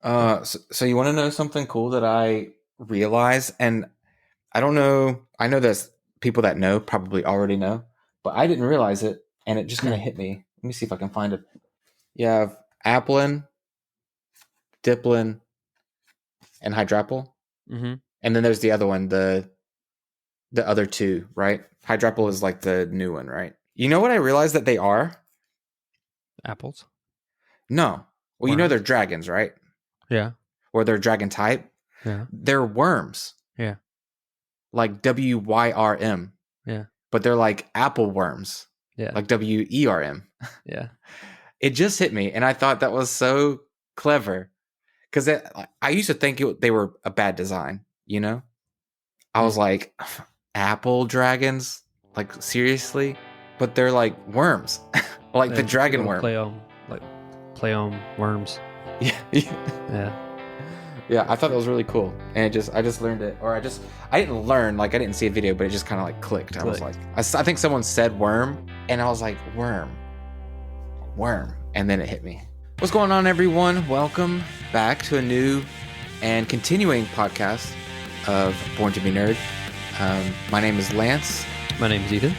So you want to know something cool that I realized, and I don't know. I know there's people that know probably already know, but I didn't realize it, and it just kind of hit me. Let me see if I can find it. You have apelin, diplin, and hydrapyl, Mm-hmm. and then there's the other one, the other two, right? Hydrapyl is like the new one, right? You know what I realized that they are? Apples. No. Well, you know they're dragons, right? Yeah. Or they're dragon type. Yeah. They're worms. Yeah. Like WYRM. Yeah. But they're like apple worms. Yeah. Like WERM. Yeah. It just hit me, and I thought that was so clever. Because I used to think they were a bad design, you know? I was like, apple dragons? Like, seriously? But they're like worms. Like the dragon worm. Play on worms. Yeah. Yeah. Yeah, I thought that was really cool. And I just learned it. Or I didn't learn, like I didn't see a video, but it just kind of like clicked. I was like, I think someone said worm, and I was like, worm. And then it hit me. What's going on, everyone? Welcome back to a new and continuing podcast of Born to Be Nerd. My name is Lance. My name is Ethan.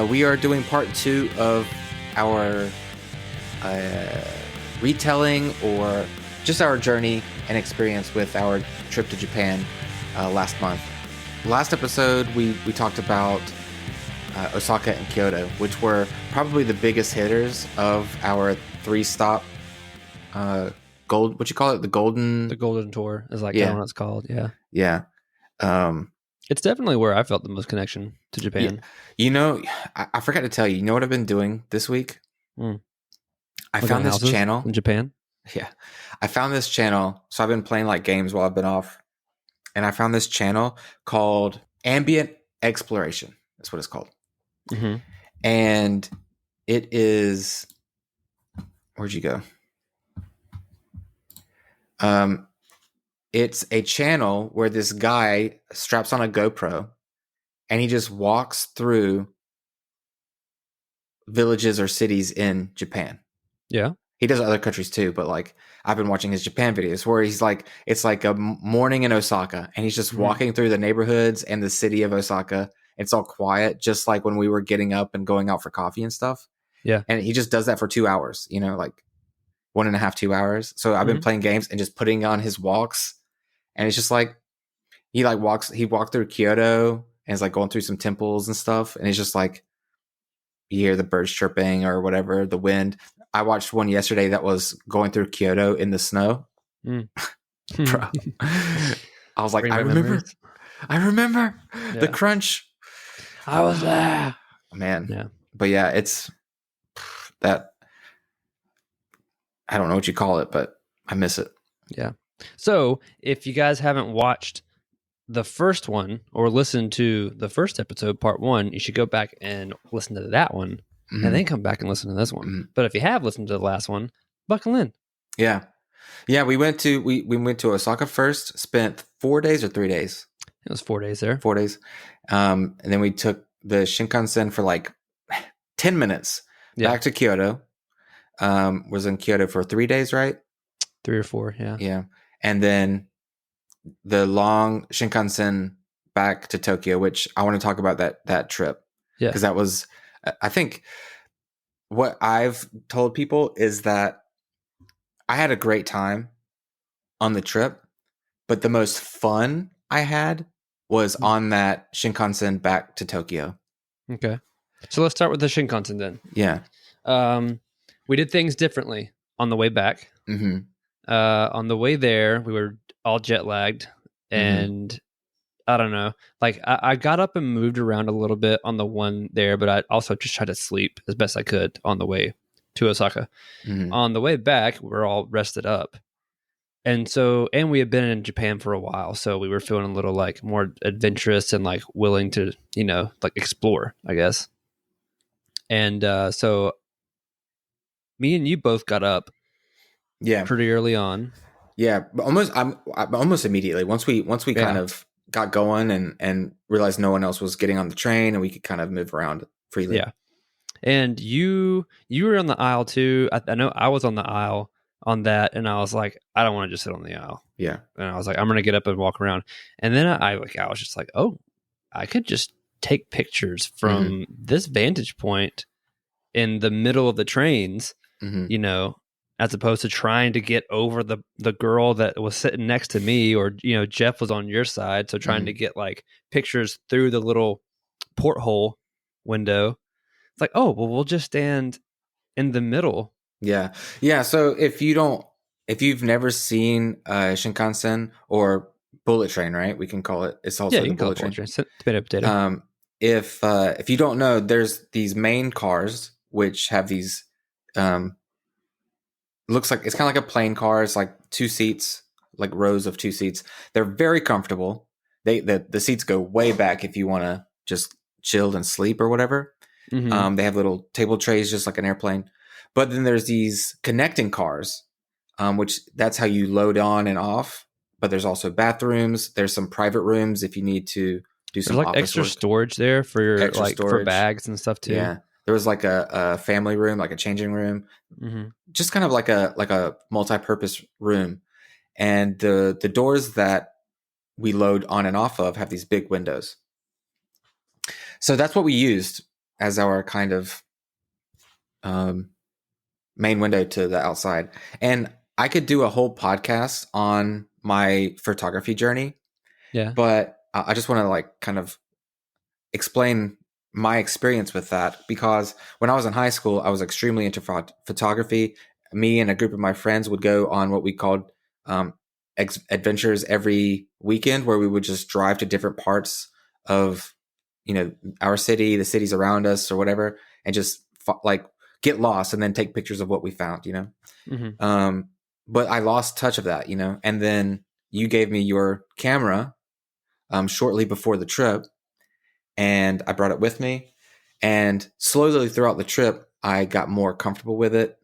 We are doing part 2 of our retelling or just our journey and experience with our trip to Japan last month. Last episode, we talked about Osaka and Kyoto, which were probably the biggest hitters of our 3-stop what you call it? The golden tour is like what it's called. Yeah. Yeah. It's definitely where I felt the most connection to Japan. Yeah. You know, I forgot to tell you, you know what I've been doing this week? I found this channel in Japan. Yeah. I found this channel. So I've been playing like games while I've been off. And I found this channel called Ambient Exploration. That's what it's called. Mm-hmm. And it is, where'd you go? It's a channel where this guy straps on a GoPro and he just walks through villages or cities in Japan. Yeah. He does other countries too, but like I've been watching his Japan videos where he's like, it's like a morning in Osaka and he's just walking through the neighborhoods and the city of Osaka. It's all quiet, just like when we were getting up and going out for coffee and stuff. Yeah. And he just does that for 2 hours, you know, like 1.5, 2 hours. So I've been playing games and just putting on his walks. And it's just like, he walked through Kyoto and is like going through some temples and stuff. And it's just like, you hear the birds chirping or whatever, the wind. I watched one yesterday that was going through Kyoto in the snow. Bro. I was like, I remember the crunch. I was there. Man. Yeah. But yeah, it's that. I don't know what you call it, but I miss it. Yeah. So if you guys haven't watched the first one or listened to the first episode, part 1, you should go back and listen to that one and then come back and listen to this one. Mm-hmm. But if you have listened to the last one, buckle in. Yeah. Yeah. We went to Osaka first, spent 4 days or 3 days. It was 4 days there. 4 days. And then we took the Shinkansen for like 10 minutes back to Kyoto. Was in Kyoto for 3 days, right? 3 or 4. Yeah. Yeah. And then the long Shinkansen back to Tokyo, which I want to talk about that trip. Yeah. Because that was, I think what I've told people is that I had a great time on the trip, but the most fun I had was on that Shinkansen back to Tokyo. Okay. So let's start with the Shinkansen then. Yeah. We did things differently on the way back. Mm-hmm. On the way there, we were all jet lagged, and I don't know. Like I got up and moved around a little bit on the one there, but I also just tried to sleep as best I could on the way to Osaka. Mm-hmm. On the way back, we're all rested up, and we had been in Japan for a while, so we were feeling a little like more adventurous and like willing to, like explore, I guess. And so me and you both got up. Yeah, pretty early on. Yeah, but almost immediately. Once we kind of got going and realized no one else was getting on the train and we could kind of move around freely. Yeah, and you were on the aisle too. I know I was on the aisle on that, and I was like, I don't want to just sit on the aisle. Yeah. And I was like, I'm gonna get up and walk around. And then I was just like, oh, I could just take pictures from this vantage point in the middle of the trains, you know, as opposed to trying to get over the girl that was sitting next to me, or, you know, Jeff was on your side. So trying to get like pictures through the little porthole window. It's like, oh, well, we'll just stand in the middle. Yeah. Yeah. So if you've never seen Shinkansen or bullet train, right? We can call it. It's also the bullet train. Potato. If you don't know, there's these main cars which have these looks like it's kind of like a plane car. It's like 2 seats, like rows of 2 seats. They're very comfortable. The seats go way back if you want to just chill and sleep or whatever. They have little table trays just like an airplane. But then there's these connecting cars, which that's how you load on and off. But there's also bathrooms. There's some private rooms if you need to do some like office extra work. Storage there for your for bags and stuff too. Yeah, there was like a family room, like a changing room, just kind of like a multi-purpose room. And the doors that we load on and off of have these big windows. So that's what we used as our kind of main window to the outside. And I could do a whole podcast on my photography journey. Yeah. But I just want to like kind of explain my experience with that, because when I was in high school, I was extremely into photography. Me and a group of my friends would go on what we called adventures every weekend, where we would just drive to different parts of, you know, our city, the cities around us or whatever, and just like get lost and then take pictures of what we found, you know? But I lost touch of that, you know? And then you gave me your camera shortly before the trip, and I brought it with me, and slowly throughout the trip, I got more comfortable with it.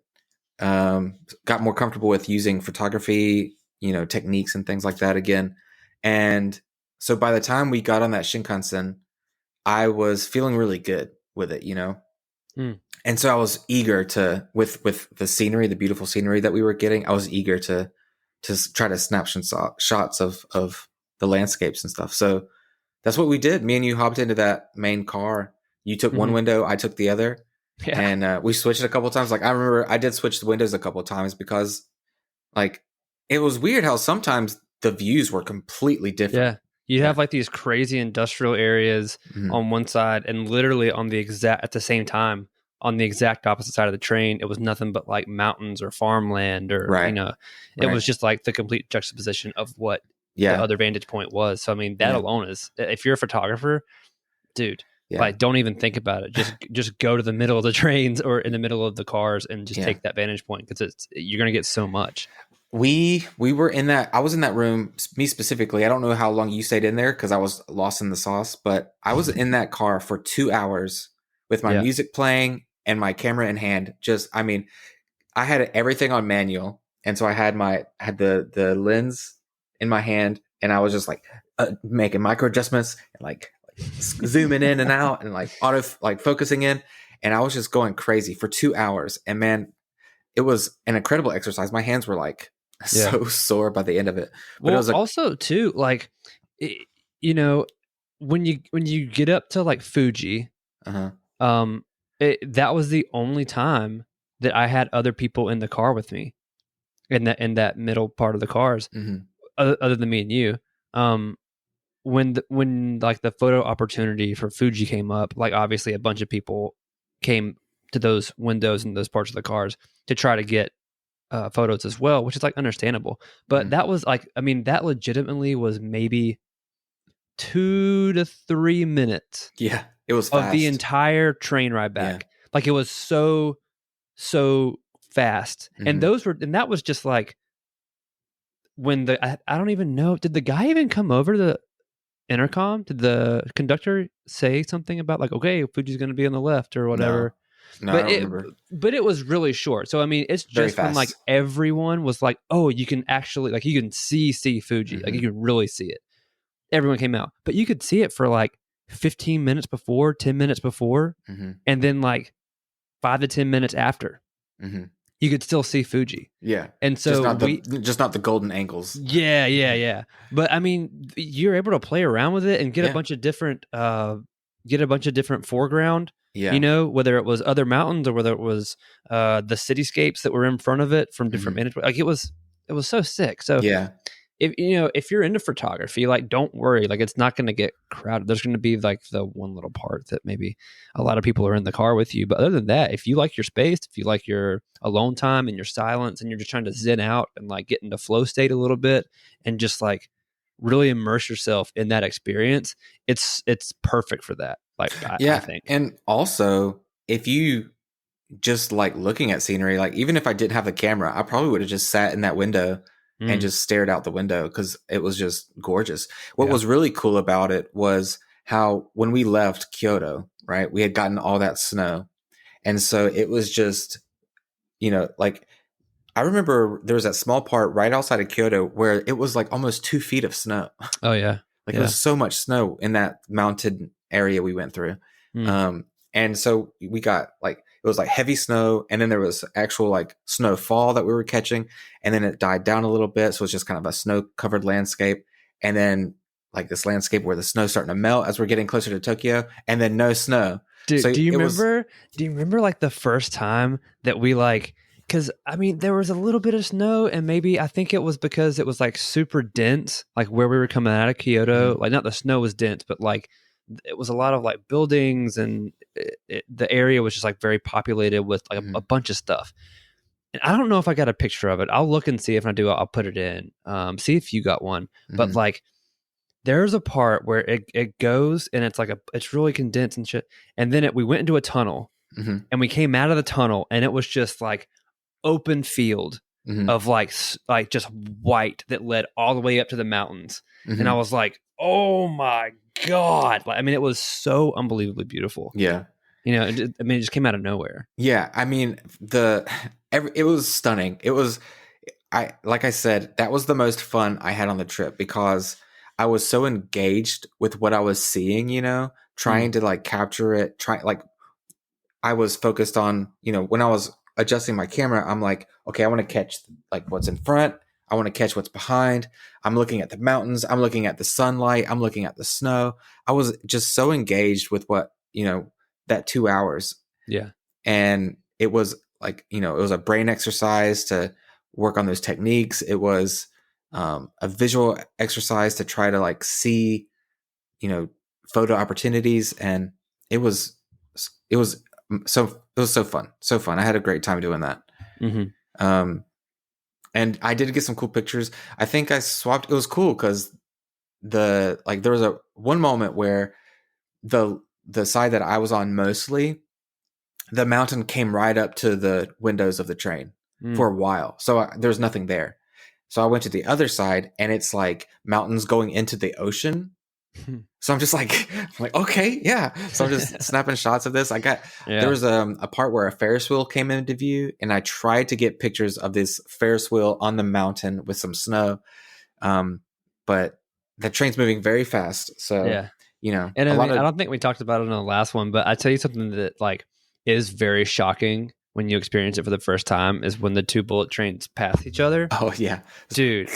Got more comfortable with using photography, you know, techniques and things like that again. And so by the time we got on that Shinkansen, I was feeling really good with it, you know? And so I was eager to, with the scenery, the beautiful scenery that we were getting, I was eager to try to snap some shots of the landscapes and stuff. So that's what we did. Me and you hopped into that main car. You took one window, I took the other. Yeah. And we switched a couple of times. Like I remember I did switch the windows a couple of times because like it was weird how sometimes the views were completely different. Yeah. You'd have like these crazy industrial areas on one side, and literally on the at the same time, on the exact opposite side of the train, it was nothing but like mountains or farmland, or, you know, it was just like the complete juxtaposition of what the other vantage point was. So, I mean, that alone is, if you're a photographer, dude, like don't even think about it. Just go to the middle of the trains or in the middle of the cars and just take that vantage point, because you're going to get so much. We were in that, I was in that room, me specifically. I don't know how long you stayed in there because I was lost in the sauce, but I was in that car for 2 hours with my music playing and my camera in hand. Just, I mean, I had everything on manual. And so I had the lens in my hand, and I was just like making micro adjustments and like zooming in and out and like focusing in. And I was just going crazy for 2 hours. And man, it was an incredible exercise. My hands were like so sore by the end of it. But well, it was also too, like, you know, when you get up to like Fuji, that was the only time that I had other people in the car with me in that middle part of the cars, other than me and you. When like the photo opportunity for Fuji came up, like obviously a bunch of people came to those windows and those parts of the cars to try to get photos as well, which is like understandable. But that was like, I mean, that legitimately was maybe 2 to 3 minutes. Yeah, it was of fast. The entire train ride back. Like it was so fast, and that was just like when I don't even know, did the guy even come over to the intercom? Did the conductor say something about like, okay, Fuji's going to be on the left or whatever? No, I don't remember. But it was really short. So I mean, it's just when like everyone was like, oh, you can actually, like, you can see Fuji, like you can really see it. Everyone came out, but you could see it for like 15 minutes before, 10 minutes before, and then like 5 to 10 minutes after. You you could still see Fuji. Yeah. And so just not the golden angles. Yeah. But I mean, you're able to play around with it and get a bunch of different foreground. Yeah. Whether it was other mountains or whether it was the cityscapes that were in front of it from different vantage points. Like it was so sick. So yeah. If you're into photography, like don't worry, like it's not going to get crowded. There's going to be like the one little part that maybe a lot of people are in the car with you. But other than that, if you like your space, if you like your alone time and your silence and you're just trying to zen out and like get into flow state a little bit and just like really immerse yourself in that experience, it's perfect for that. Like, I think. And also if you just like looking at scenery, like even if I didn't have the camera, I probably would have just sat in that window and just stared out the window because it was just gorgeous. What was really cool about it was how when we left Kyoto, right, we had gotten all that snow. And so it was just, like I remember there was that small part right outside of Kyoto where it was like almost 2 feet of snow. Oh, yeah. Like there was so much snow in that mountain area we went through. And so we got like, it was like heavy snow, and then there was actual like snowfall that we were catching, and then it died down a little bit. So it's just kind of a snow covered landscape. And then like this landscape where the snow's starting to melt as we're getting closer to Tokyo, and then no snow. Dude, so do you remember like the first time that we like, because I mean, there was a little bit of snow, and maybe I think it was because it was like super dense, like where we were coming out of Kyoto. Like not the snow was dense, but like it was a lot of like buildings, and the area was just like very populated with like a bunch of stuff. And I don't know if I got a picture of it. I'll look and see. If I do, I'll put it in. See if you got one. But like, there's a part where it goes and it's like it's really condensed and shit. And then we went into a tunnel, and we came out of the tunnel, and it was just like open field of like just white that led all the way up to the mountains. And I was like, oh my God. Like, I mean, it was so unbelievably beautiful. Yeah. It just came out of nowhere. Yeah. I mean, it was stunning. It was, like I said, that was the most fun I had on the trip because I was so engaged with what I was seeing, trying to like capture it, I was focused on, when I was adjusting my camera, I'm like, okay, I want to catch like what's in front. I want to catch what's behind. I'm looking at the mountains. I'm looking at the sunlight. I'm looking at the snow. I was just so engaged with what, that 2 hours. Yeah. And it was like, it was a brain exercise to work on those techniques. It was a visual exercise to try to like see, photo opportunities. And it was so fun. So fun. I had a great time doing that. And I did get some cool pictures. I think I swapped. It was cool because there was one moment where the side that I was on mostly, the mountain came right up to the windows of the train for a while. So there was nothing there. So I went to the other side, and it's like mountains going into the ocean. So I'm just like, okay, yeah. So I'm just snapping shots of this. There was a part where a Ferris wheel came into view, and I tried to get pictures of this Ferris wheel on the mountain with some snow. But the train's moving very fast. So, and I don't think we talked about it in the last one, but I tell you something that like is very shocking when you experience it for the first time is when the two bullet trains pass each other. Oh yeah. Dude.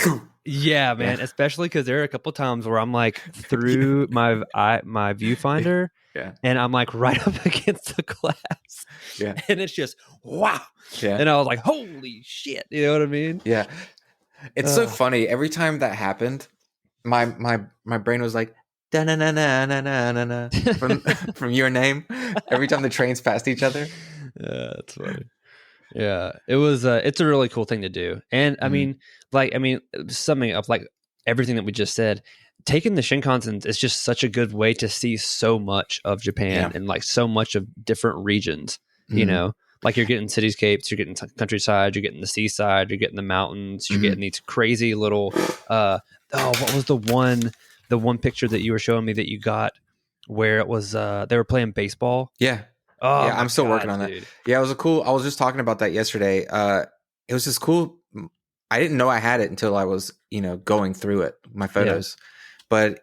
Yeah, man. Yeah. Especially because there are a couple times where I'm like through my viewfinder, and I'm like right up against the glass, and it's just wow. Yeah. And I was like, holy shit, you know what I mean? Yeah. It's so funny. Every time that happened, my brain was like da na na na na na na from Your Name. Every time the trains passed each other. Yeah, that's funny. Yeah, it was. It's a really cool thing to do, and I mean, summing up like everything that we just said, taking the Shinkansen is just such a good way to see so much of Japan and like so much of different regions. Like you're getting cityscapes, you're getting countryside, you're getting the seaside, you're getting the mountains, you're getting these crazy little. What was the one picture that you were showing me that you got where it was they were playing baseball? Yeah. Oh, yeah, I'm still working on that. Dude. Yeah, it was I was just talking about that yesterday. It was just cool. I didn't know I had it until I was, going through it, my photos. Yeah. But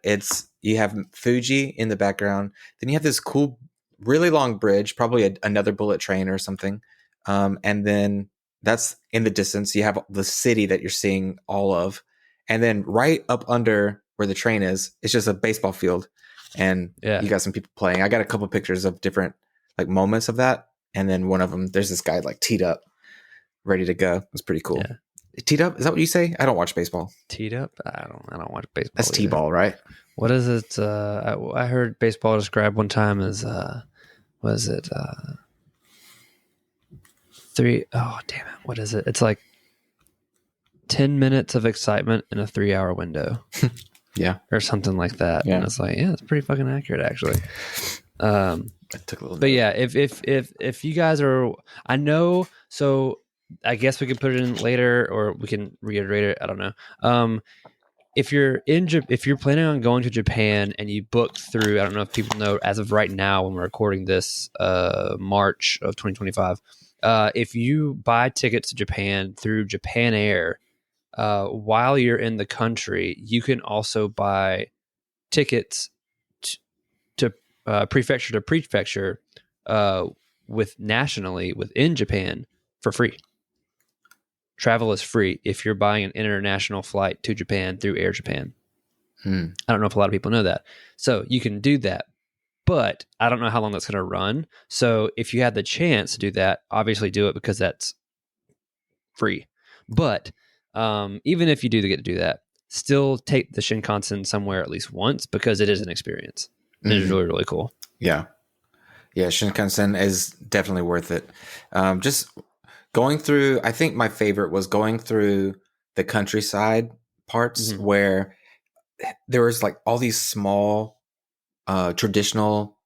you have Fuji in the background. Then you have this cool, really long bridge, probably another bullet train or something. And then that's in the distance. You have the city that you're seeing all of. And then right up under where the train is, it's just a baseball field. And you got some people playing. I got a couple pictures of different like moments of that. And then one of them, there's this guy like teed up, ready to go. It's pretty cool. Yeah. Teed up? Is that what you say? I don't watch baseball. Teed up? I don't watch baseball. That's either. T-ball, right? What is it? I heard baseball described one time as what is it? 3. Oh damn it! What is it? It's like 10 minutes of excitement in a 3-hour window. Yeah, or something like that. Yeah. And it's like, it's pretty fucking accurate, actually. It took a little bit. But yeah, if you guys are, I know. So I guess we can put it in later, or we can reiterate it. I don't know. If you're planning on going to Japan and you booked through, I don't know if people know, as of right now when we're recording this, March of 2025, if you buy tickets to Japan through Japan Air, while you're in the country, you can also buy tickets to prefecture to prefecture within Japan for free. Travel is free if you're buying an international flight to Japan through Air Japan. I don't know if a lot of people know that. So you can do that, but I don't know how long that's going to run. So if you had the chance to do that, obviously do it because that's free. But even if you do get to do that, still take the Shinkansen somewhere at least once because it is an experience. It is really, really cool. Yeah. Yeah, Shinkansen is definitely worth it. Just going through, I think my favorite was going through the countryside parts where there was like all these small traditional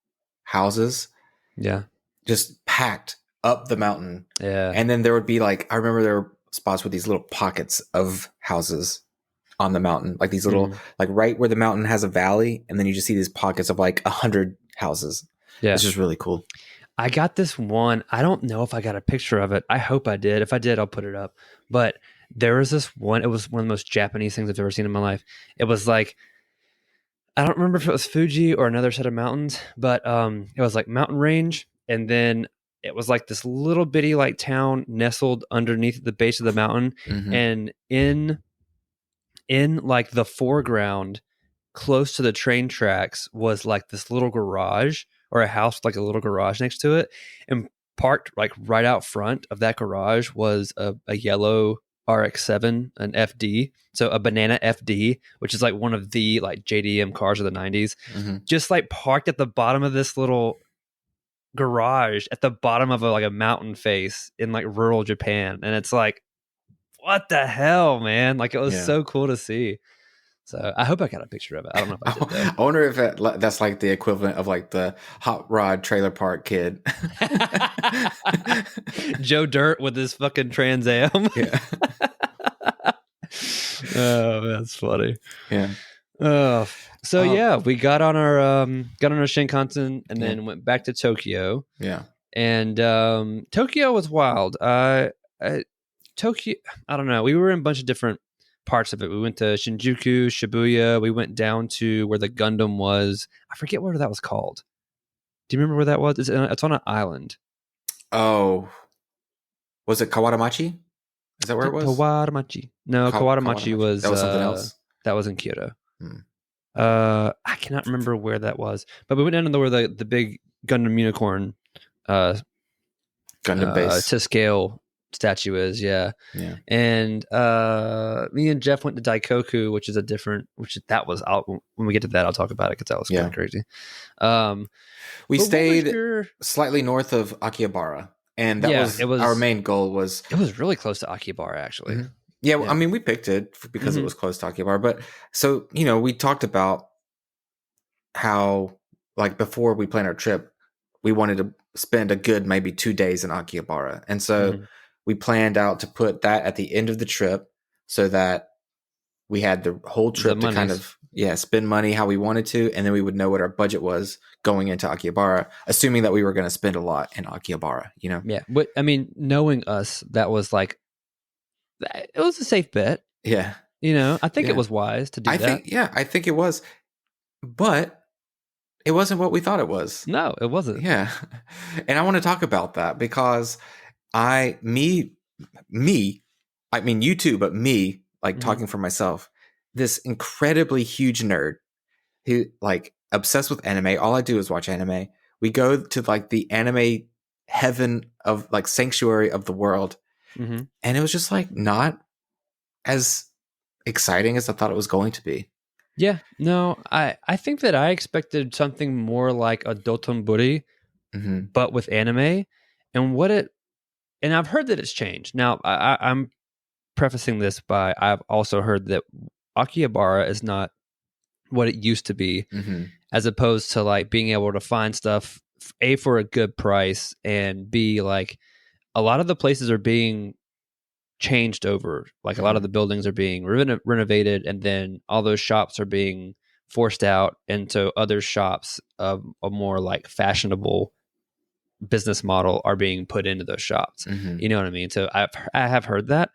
houses. Yeah. Just packed up the mountain. Yeah. And then there would be like, I remember there were spots with these little pockets of houses on the mountain, like these little, like right where the mountain has a valley. And then you just see these pockets of like 100 houses. Yeah. It's just really cool. I got this one. I don't know if I got a picture of it. I hope I did. If I did, I'll put it up. But there was this one. It was one of the most Japanese things I've ever seen in my life. It was like, I don't remember if it was Fuji or another set of mountains, but it was like mountain range. And then it was like this little bitty like town nestled underneath the base of the mountain. And in like the foreground, close to the train tracks, was like this little garage or a house with like a little garage next to it. And parked like right out front of that garage was a yellow RX-7, an FD. So a banana FD, which is like one of the like JDM cars of the 90s. Just like parked at the bottom of this little garage at the bottom of a mountain face in like rural Japan. And it's like, what the hell, man? Like it was so cool to see. So I hope I got a picture of it. I don't know if I did though. I wonder if that's like the equivalent of like the hot rod trailer park kid. Joe Dirt with his fucking Trans Am. Yeah. Oh, that's funny. Yeah. So yeah, we got on our Shinkansen and then went back to Tokyo. Yeah. And Tokyo was wild. Tokyo, I don't know. We were in a bunch of different parts of it. We went to Shinjuku, Shibuya. We went down to where the Gundam was. I forget what that was called. Do you remember where that was? It's on an island. Oh, was it Kawaramachi? Is that where it was? Kawaramachi. No, Kawaramachi was that was something else. That was in Kyoto. I cannot remember where that was, but we went down to where the big Gundam unicorn Gundam base to scale statue is. Yeah. And me and Jeff went to Daikoku, which is that was out. When we get to that, I'll talk about it because that was kind of crazy. We stayed slightly north of Akihabara, and that was our main goal. It was really close to Akihabara, actually. Yeah, I mean, we picked it because it was close to Akihabara. But so, we talked about how, like, before we planned our trip, we wanted to spend a good maybe 2 days in Akihabara. And so we planned out to put that at the end of the trip so that we had the whole trip to kind of, spend money how we wanted to. And then we would know what our budget was going into Akihabara, assuming that we were going to spend a lot in Akihabara, Yeah. But I mean, knowing us, that was like, it was a safe bet. Yeah. I think it was wise to do that. I think it was. But it wasn't what we thought it was. No, it wasn't. Yeah. And I want to talk about that because me me, I mean you too, but me, like Mhm. talking for myself, this incredibly huge nerd who like obsessed with anime. All I do is watch anime. We go to like the anime heaven of like sanctuary of the world, Mhm. and it was just like not as exciting as I thought it was going to be. Yeah, no, I think that I expected something more like a Dotonbori, Mm-hmm. but with anime, and what it and I've heard that it's changed. Now, I'm prefacing this by I've also heard that Akihabara is not what it used to be, Mm-hmm. as opposed to like being able to find stuff A for a good price and B like a lot of the places are being changed over. Like a lot of Mm-hmm. the buildings are being renovated, and then all those shops are being forced out into other shops of a more like fashionable business model are being put into those shops. Mm-hmm. You know what I mean? So I have heard that,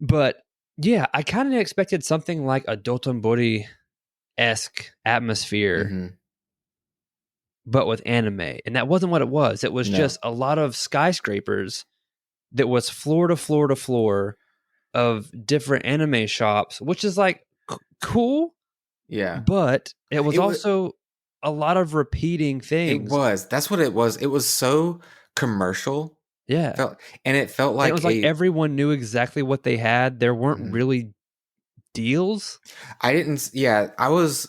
but yeah, I kind of expected something like a Dotonbori esque atmosphere, Mm-hmm. but with anime, and that wasn't what it was. It was No. just a lot of skyscrapers that was floor to floor to floor of different anime shops, which is like cool, Yeah. but it was It was. also a lot of repeating It things. was. That's what it was. It was so commercial. Yeah. Felt, and it felt And it like was like a. everyone knew exactly what they had. There weren't Mhm. really deals. I didn't. Yeah, I was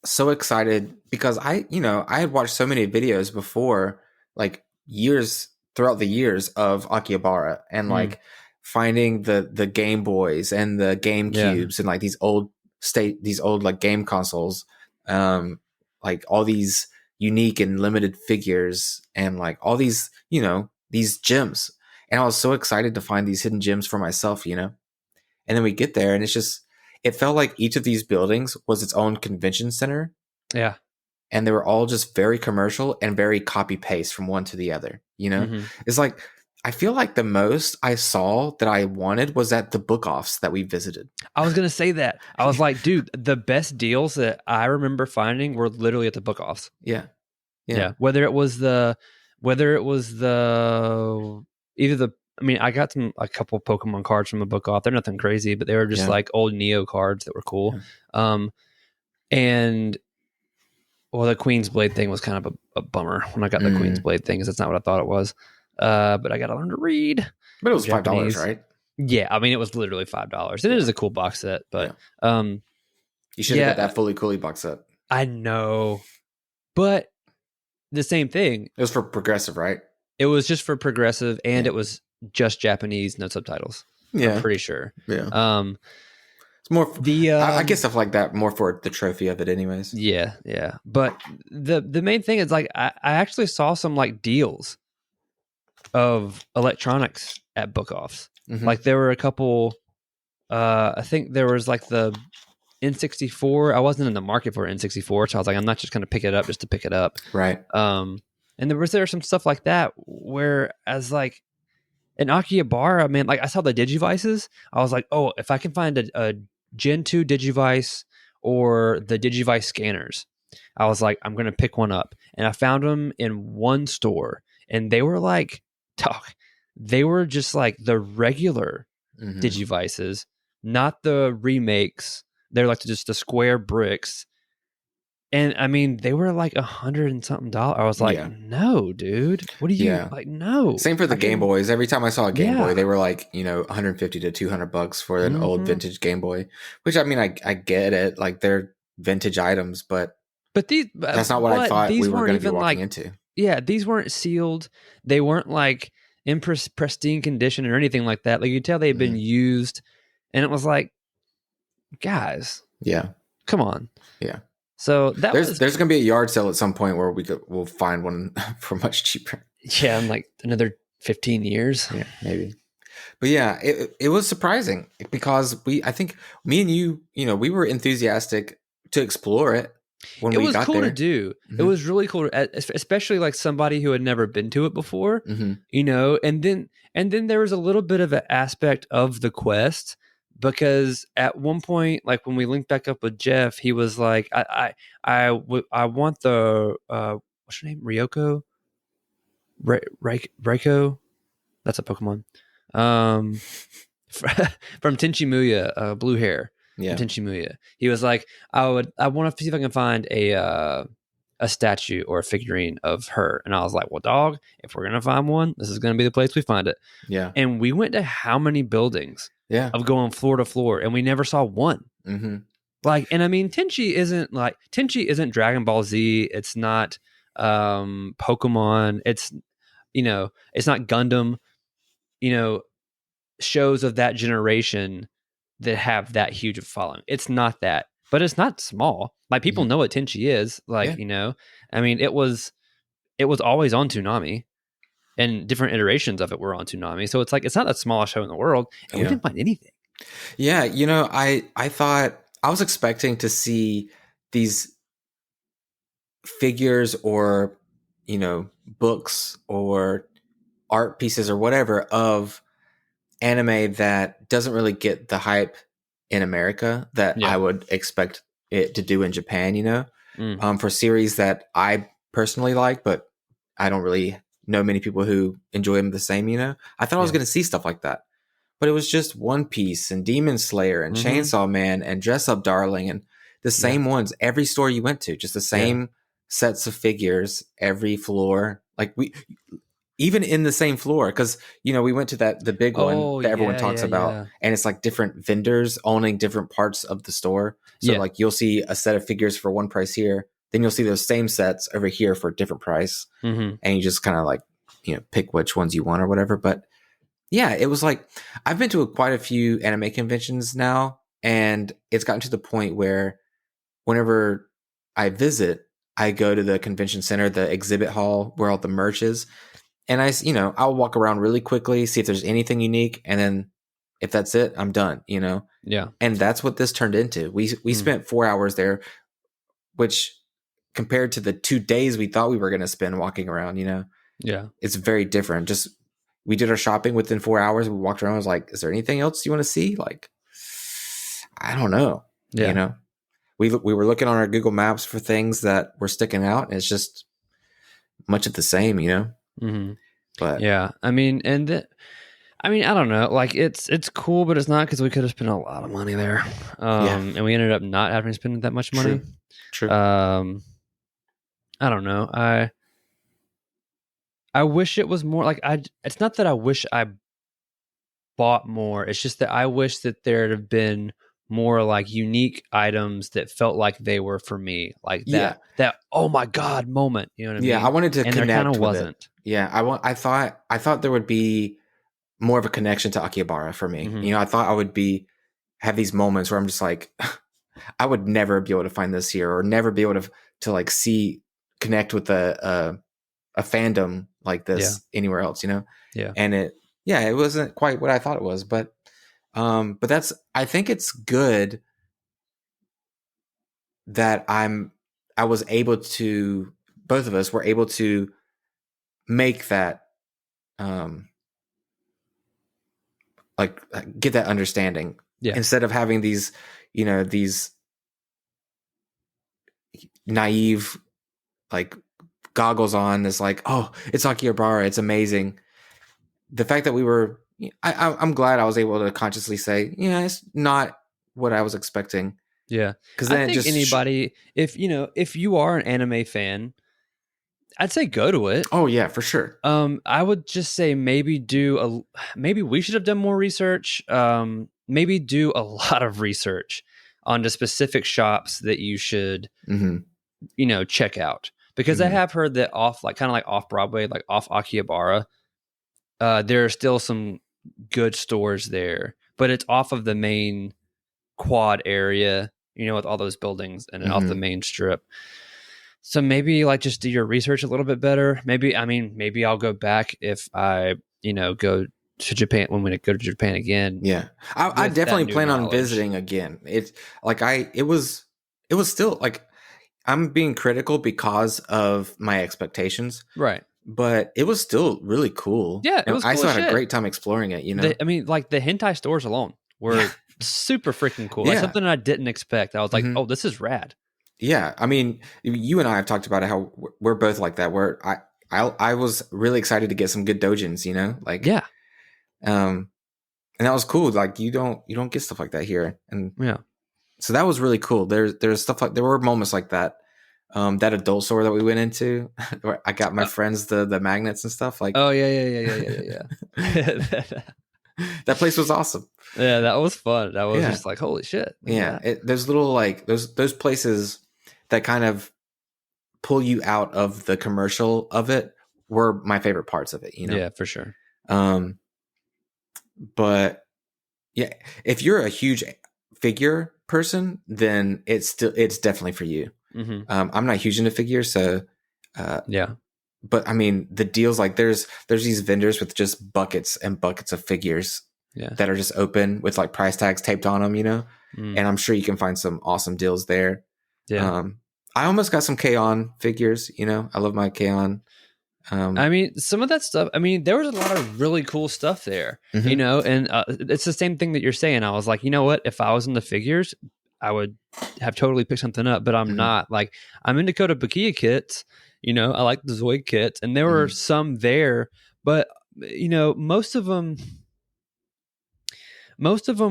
so excited because I had watched so many videos before, like years throughout the years of Akihabara, and Mm, like finding the Game Boys and the Game yeah. Cubes and like these old like game consoles, like all these unique and limited figures and like all these these gems, and I was so excited to find these hidden gems for myself, and then we get there, and it felt like each of these buildings was its own convention center, Yeah. and they were all just very commercial and very copy paste from one to the other. Hmm. It's like I feel like the most I saw that I wanted was at the book offs that we visited. I was going to say that. I was like, dude, the best deals that I remember finding were literally at the book offs. Yeah, yeah, Yeah. Whether it was either the, I mean, I got a couple Pokemon cards from a book off. They're nothing crazy, but they were just yeah, like old Neo cards that were cool. yeah. Um, and well, the Queen's Blade thing was kind of a bummer when I got the Queen's Mm. Blade thing, because that's not what I thought it was. But I got to learn to read But it was $5, Japanese. right? Yeah, I mean, it was literally $5. It is a cool box set, but You should have got that fully coolly box set. I know, but the same thing. It was for Progressive, right? It was just for Progressive, and Yeah. it was just Japanese, no subtitles. Yeah, I'm pretty sure. yeah. It's more. I guess stuff like that more for the trophy of it, anyways. Yeah, yeah. But the main thing is like I actually saw some like deals of electronics at book offs. Mhm. Like there were a couple. I think there was like the N64. I wasn't in the market for N64, so I was like, I'm not just going to pick it up just to pick it up. Right. And there some stuff like that where as like in Akihabara, man, like I saw the Digivices. I was like, oh, if I can find a Gen 2 Digivice or the Digivice scanners, I was like, I'm going to pick one up. And I found them in one store, and they were like, talk. They were just like the regular Mhm. Digivices, not the remakes. They're like just the square bricks. And I mean, they were like $100 and something. I was like, Yeah. no, dude. What do you Yeah. like? No. Same for the Game Boys. Every time I saw a Game Boy, Yeah. they were like, $150 to $200 for an old Mhm. vintage Game Boy. Which I mean, I get it. Like they're vintage items, but that's not what I thought we were going to be walking into. Yeah, these weren't sealed. They weren't like in pristine condition or anything like that. Like you could tell they'd been used, and it was like, guys, Yeah. come on. Yeah. So there's going to be a yard sale at some point where we'll find one for much cheaper. Yeah, in like another 15 years. Yeah, maybe. But yeah, it was surprising because I think me and you, we were enthusiastic to explore it when we got there. It was cool to do. Mm-hmm. It was really cool, especially like somebody who had never been to it before, and then there was a little bit of an aspect of the quest, because at one point, like when we linked back up with Jeff, he was like, I want the, what's her name? Ryoko? Raikou? That's a Pokemon. Um, from Tenchi Muya, blue hair. Yeah. From Tenchi Muya. He was like, I want to see if I can find a statue or a figurine of her. And I was like, well, dog, if we're gonna find one, this is gonna be the place we find it. Yeah. And we went to how many buildings? Yeah. Of going floor to floor, and we never saw one. Mm-hmm. Like, and I mean, Tenchi isn't Dragon Ball Z. It's not Pokemon. It's it's not Gundam. Shows of that generation that have that huge of a following. It's not that, but it's not small. Like, people know what Tenchi is. Like, I mean, it was always on Toonami, and different iterations of it were on Toonami. So it's like, it's not the smallest show in the world, and we didn't find anything. Yeah, I thought I was expecting to see these figures or books or art pieces or whatever of anime that doesn't really get the hype in America that I would expect it to do in Japan, for series that I personally like, but I don't really know many people who enjoy them the same, I thought I was going to see stuff like that. But it was just One Piece and Demon Slayer and Chainsaw Man and Dress Up Darling and the same ones every store you went to, just the same sets of figures every floor. Like, we even in the same floor, because we went to the big one that everyone talks about, and it's like different vendors owning different parts of the store. So like, you'll see a set of figures for one price here, then you'll see those same sets over here for a different price, and you just kind of like pick which ones you want or whatever. But yeah, it was like, I've been to quite a few anime conventions now, and it's gotten to the point where whenever I visit, I go to the convention center, the exhibit hall where all the merch is, and I'll walk around really quickly, see if there's anything unique, and then if that's it, I'm done, Yeah. And that's what this turned into. We spent 4 hours there, which compared to the 2 days we thought we were going to spend walking around, Yeah. it's very different. Just, we did our shopping within 4 hours. We walked around. I was like, is there anything else you want to see? Like, I don't know. Yeah. We were looking on our Google Maps for things that were sticking out, and it's just much of the same, Mm-hmm. But yeah, I mean, I don't know. Like, it's cool, but it's not, because we could have spent a lot of money there, and we ended up not having to spend that much money. True. I don't know. I wish it was more like it's not that I wish I bought more. It's just that I wish that there'd have been more like unique items that felt like they were for me, like that oh my god moment. You know what I mean? Yeah, I wanted to and connect. There kind of with wasn't. It. Yeah, I thought there would be more of a connection to Akihabara for me. Mm-hmm. I thought I would have these moments where I'm just like, I would never be able to find this here, or never be able to like connect with a fandom like this anywhere else, Yeah. And it wasn't quite what I thought it was, but I think it's good that I was able to, both of us were able to make that, like, get that understanding, instead of having these naive like goggles on. It's like, oh, it's Akihabara, it's amazing. The fact that we were, I'm glad I was able to consciously say, it's not what I was expecting. Yeah, because then I think anybody, if you are an anime fan, I'd say go to it. Oh yeah, for sure. I would just say maybe we should have done more research. Maybe do a lot of research on the specific shops that you should, check out. Because I have heard that off Broadway, like off Akihabara, there are still some good stores there, but it's off of the main quad area, with all those buildings, and off the main strip. So maybe like just do your research a little bit better. Maybe I'll go back if I, go to Japan when we go to Japan again. Yeah. I definitely plan on visiting again. It's like, it was still like, I'm being critical because of my expectations. Right. But it was still really cool. Yeah. It was cool. I still had a great time exploring it, like the hentai stores alone were super freaking cool. Like something I didn't expect. I was like, oh, this is rad. Yeah, I mean, you and I have talked about how we're both like that. Where I was really excited to get some good dojins, like And that was cool. Like you don't get stuff like that here. And Yeah. so that was really cool. There's stuff like, there were moments like that. That adult store that we went into, where I got my friends the magnets and stuff. Like, oh yeah. That place was awesome. Yeah, that was fun. That was just like, holy shit. Yeah, there's little like those places that kind of pull you out of the commercial of it were my favorite parts of it. You know, yeah, for sure. But yeah, if you're a huge figure person, then it's definitely for you. Mm-hmm. I'm not huge into figures, so yeah. But I mean, the deals, like there's these vendors with just buckets and buckets of figures that are just open with like price tags taped on them, you know. And I'm sure you can find some awesome deals there. Yeah. I almost got some K-On figures, you know. I love my K-On. I mean, some of that stuff, I mean, there was a lot of really cool stuff there, you know, and it's the same thing that you're saying. I was like, you know what? If I was in the figures, I would have totally picked something up, but I'm not. Like, I'm into Kota Bakia kits, you know, I like the Zoid kits, and there were some there, but, you know, most of them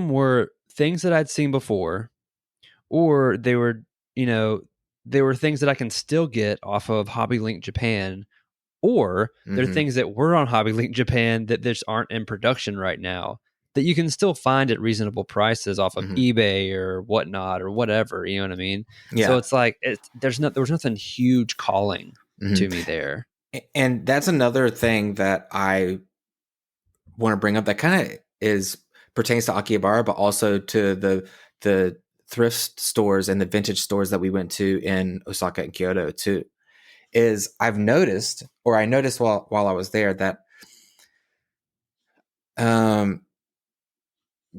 were things that I'd seen before, or they were, you know, they were things that I can still get off of Hobby Link Japan. Or there are things that were on Hobby Link Japan that just aren't in production right now that you can still find at reasonable prices off of eBay or whatnot or whatever. You know what I mean? Yeah. So it's like there was nothing huge calling to me there. And that's another thing that I want to bring up that kind of pertains to Akihabara, but also to the thrift stores and the vintage stores that we went to in Osaka and Kyoto too. Is I noticed while I was there that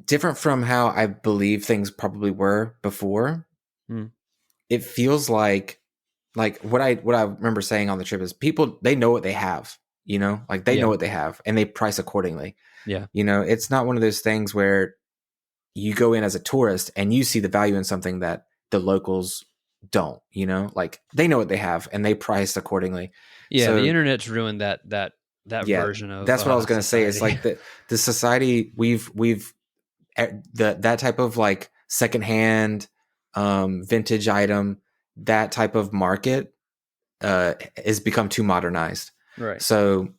different from how I believe things probably were before. It feels like what I remember saying on the trip is people, they know what they have, you know, like they know what they have and they price accordingly. Yeah. You know, it's not one of those things where you go in as a tourist and you see the value in something that the locals don't, you know, like they know what they have and they price accordingly. Yeah. So, the internet's ruined that version of that's what I was going to say. It's like the society that type of like secondhand vintage item, that type of market has become too modernized. Right. So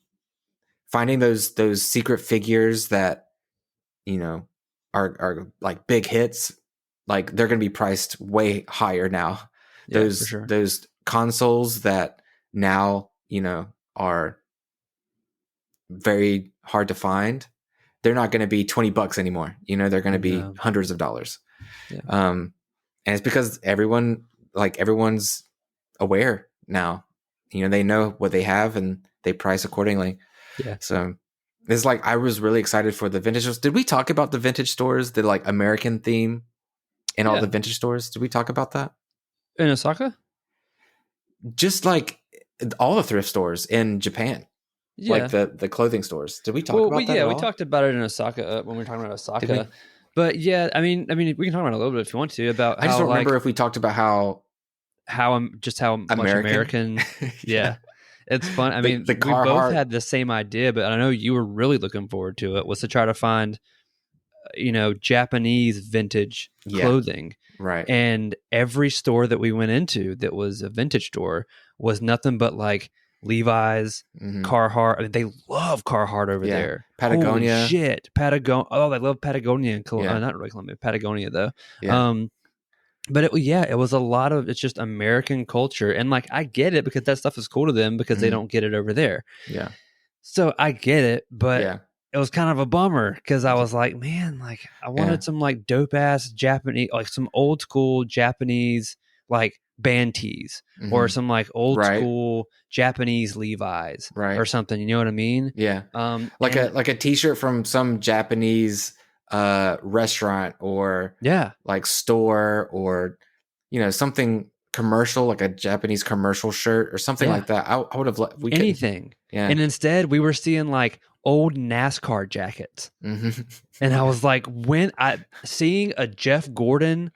finding those secret figures that, you know, are like big hits, like they're going to be priced way higher now. Yeah, those consoles that now, you know, are very hard to find, they're not going to be $20 anymore. You know, they're going to be hundreds of dollars. Yeah. And it's because everyone's aware now. You know, they know what they have and they price accordingly. Yeah. So it's like I was really excited for the vintage stores. Did we talk about the vintage stores, the like American theme in all the vintage stores? Did we talk about that? In Osaka? Just like all the thrift stores in Japan. Like the clothing stores. Did we talk about that? Yeah, we talked about it in Osaka when we were talking about Osaka. But yeah, I mean, we can talk about it a little bit if you want to. About I just don't remember if we talked about how much American. Yeah, it's fun. I mean, we both had the same idea, but I know you were really looking forward to it. Was to try to find, you know, Japanese vintage clothing. Right. And every store that we went into that was a vintage store was nothing but like Levi's, Carhartt. I mean, they love Carhartt over there. Patagonia. Holy shit. Patagonia. Oh, they love Patagonia and Colombia. Not really Colombia, Patagonia though. Yeah. But it was a lot of, it's just American culture. And like, I get it because that stuff is cool to them because they don't get it over there. Yeah. So I get it, but it was kind of a bummer because I was like, man, like I wanted some like dope ass Japanese, like some old school Japanese, like band tees or some like old school Japanese Levi's or something. You know what I mean? Yeah. Like a t-shirt from some Japanese restaurant or like store, or, you know, something commercial, like a Japanese commercial shirt or something like that. I would have anything. And instead we were seeing like old NASCAR jackets. And I was like, seeing a Jeff Gordon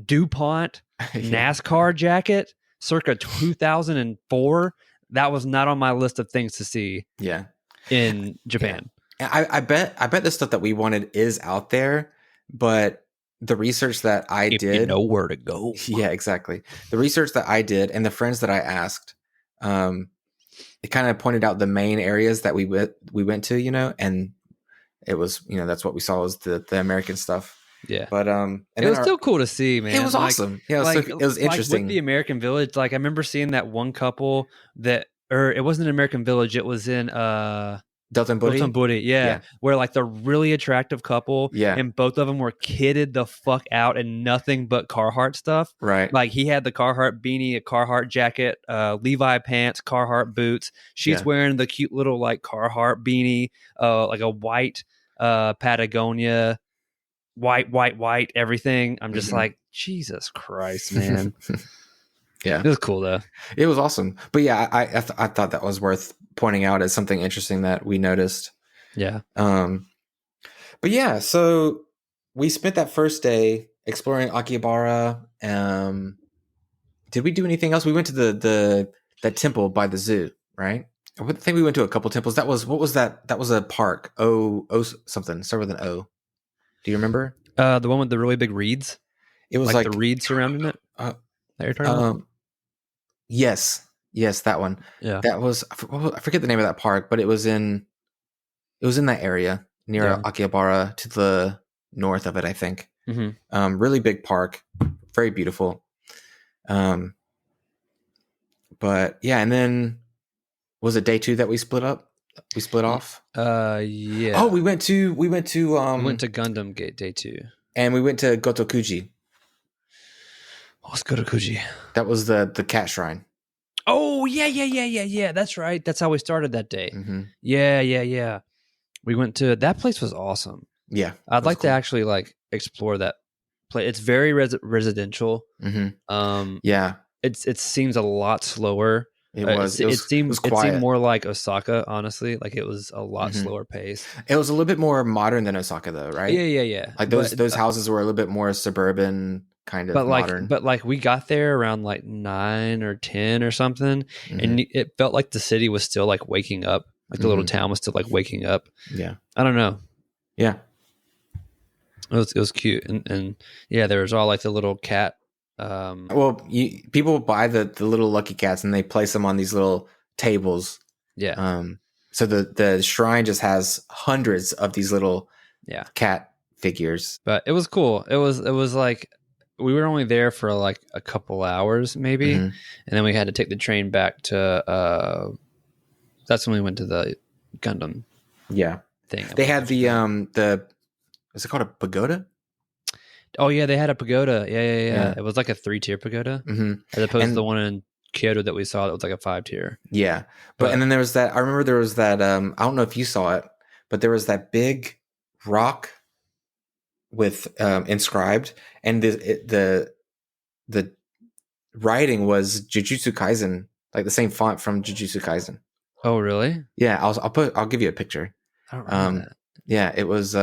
DuPont NASCAR jacket circa 2004, that was not on my list of things to see in Japan. I bet the stuff that we wanted is out there, but the research that I If did, you know where to go. yeah, exactly. The research that I did and the friends that I asked, it kind of pointed out the main areas that we went to, and it was, that's what we saw was the American stuff. Yeah. But and it was still cool to see, man. it was awesome. Yeah, it was interesting. With the American Village, like I remember seeing that one couple or it wasn't an American Village, it was in Dalton Buddy, yeah, where like the really attractive couple, and both of them were kitted the fuck out and nothing but Carhartt stuff. Right. Like he had the Carhartt beanie, a Carhartt jacket, Levi pants, Carhartt boots. She's wearing the cute little like Carhartt beanie, like a white Patagonia, white, everything. I'm just like, Jesus Christ, man. Yeah, it was cool though. It was awesome, but yeah, I thought that was worth pointing out as something interesting that we noticed. Yeah. But yeah, so we spent that first day exploring Akihabara. Did we do anything else? We went to that temple by the zoo, right? I think we went to a couple temples. What was that? That was a park. Something. Start with an O. Do you remember? The one with the really big reeds. It was like the reeds surrounding it. That you're talking about? Yes, that one. Yeah, that was. I forget the name of that park, but it was in that area near Akihabara, to the north of it, I think. Mm-hmm. Really big park, very beautiful. But yeah, and then was it day 2 that we split up? We split off. Yeah. Oh, we went to Gundam Gate day 2, and we went to Gotokuji. What's Gotokuji? That was the cat shrine. Oh yeah. That's right. That's how we started that day. Mm-hmm. Yeah. We went to that place. Was awesome. Yeah, I'd like to actually like explore that place. It's very residential. Mm-hmm. Yeah, it seems a lot slower. It seemed more like Osaka, honestly. Like it was a lot slower pace. It was a little bit more modern than Osaka, though, right? Yeah. Like those houses were a little bit more suburban, kind of modern. But like we got there around like 9 or 10 or something, and it felt like the city was still like waking up. Like the little town was still like waking up. Yeah, I don't know. Yeah, it was cute, and yeah, there was all like the little cat. People buy the little lucky cats and they place them on these little tables. Yeah. So the shrine just has hundreds of these little cat figures. But it was cool. It was like we were only there for like a couple hours maybe, and then we had to take the train back to. That's when we went to the Gundam. Thing. They had the is it called a pagoda? Oh yeah, they had a pagoda. Yeah. It was like a 3-tier pagoda, as opposed to the one in Kyoto that we saw that was like a 5-tier. Yeah, but and then there was that. I remember there was that. I don't know if you saw it, but there was that big rock with inscribed, and the writing was Jujutsu Kaisen, like the same font from Jujutsu Kaisen. Oh really? Yeah, I'll give you a picture. I don't remember that. Yeah, it was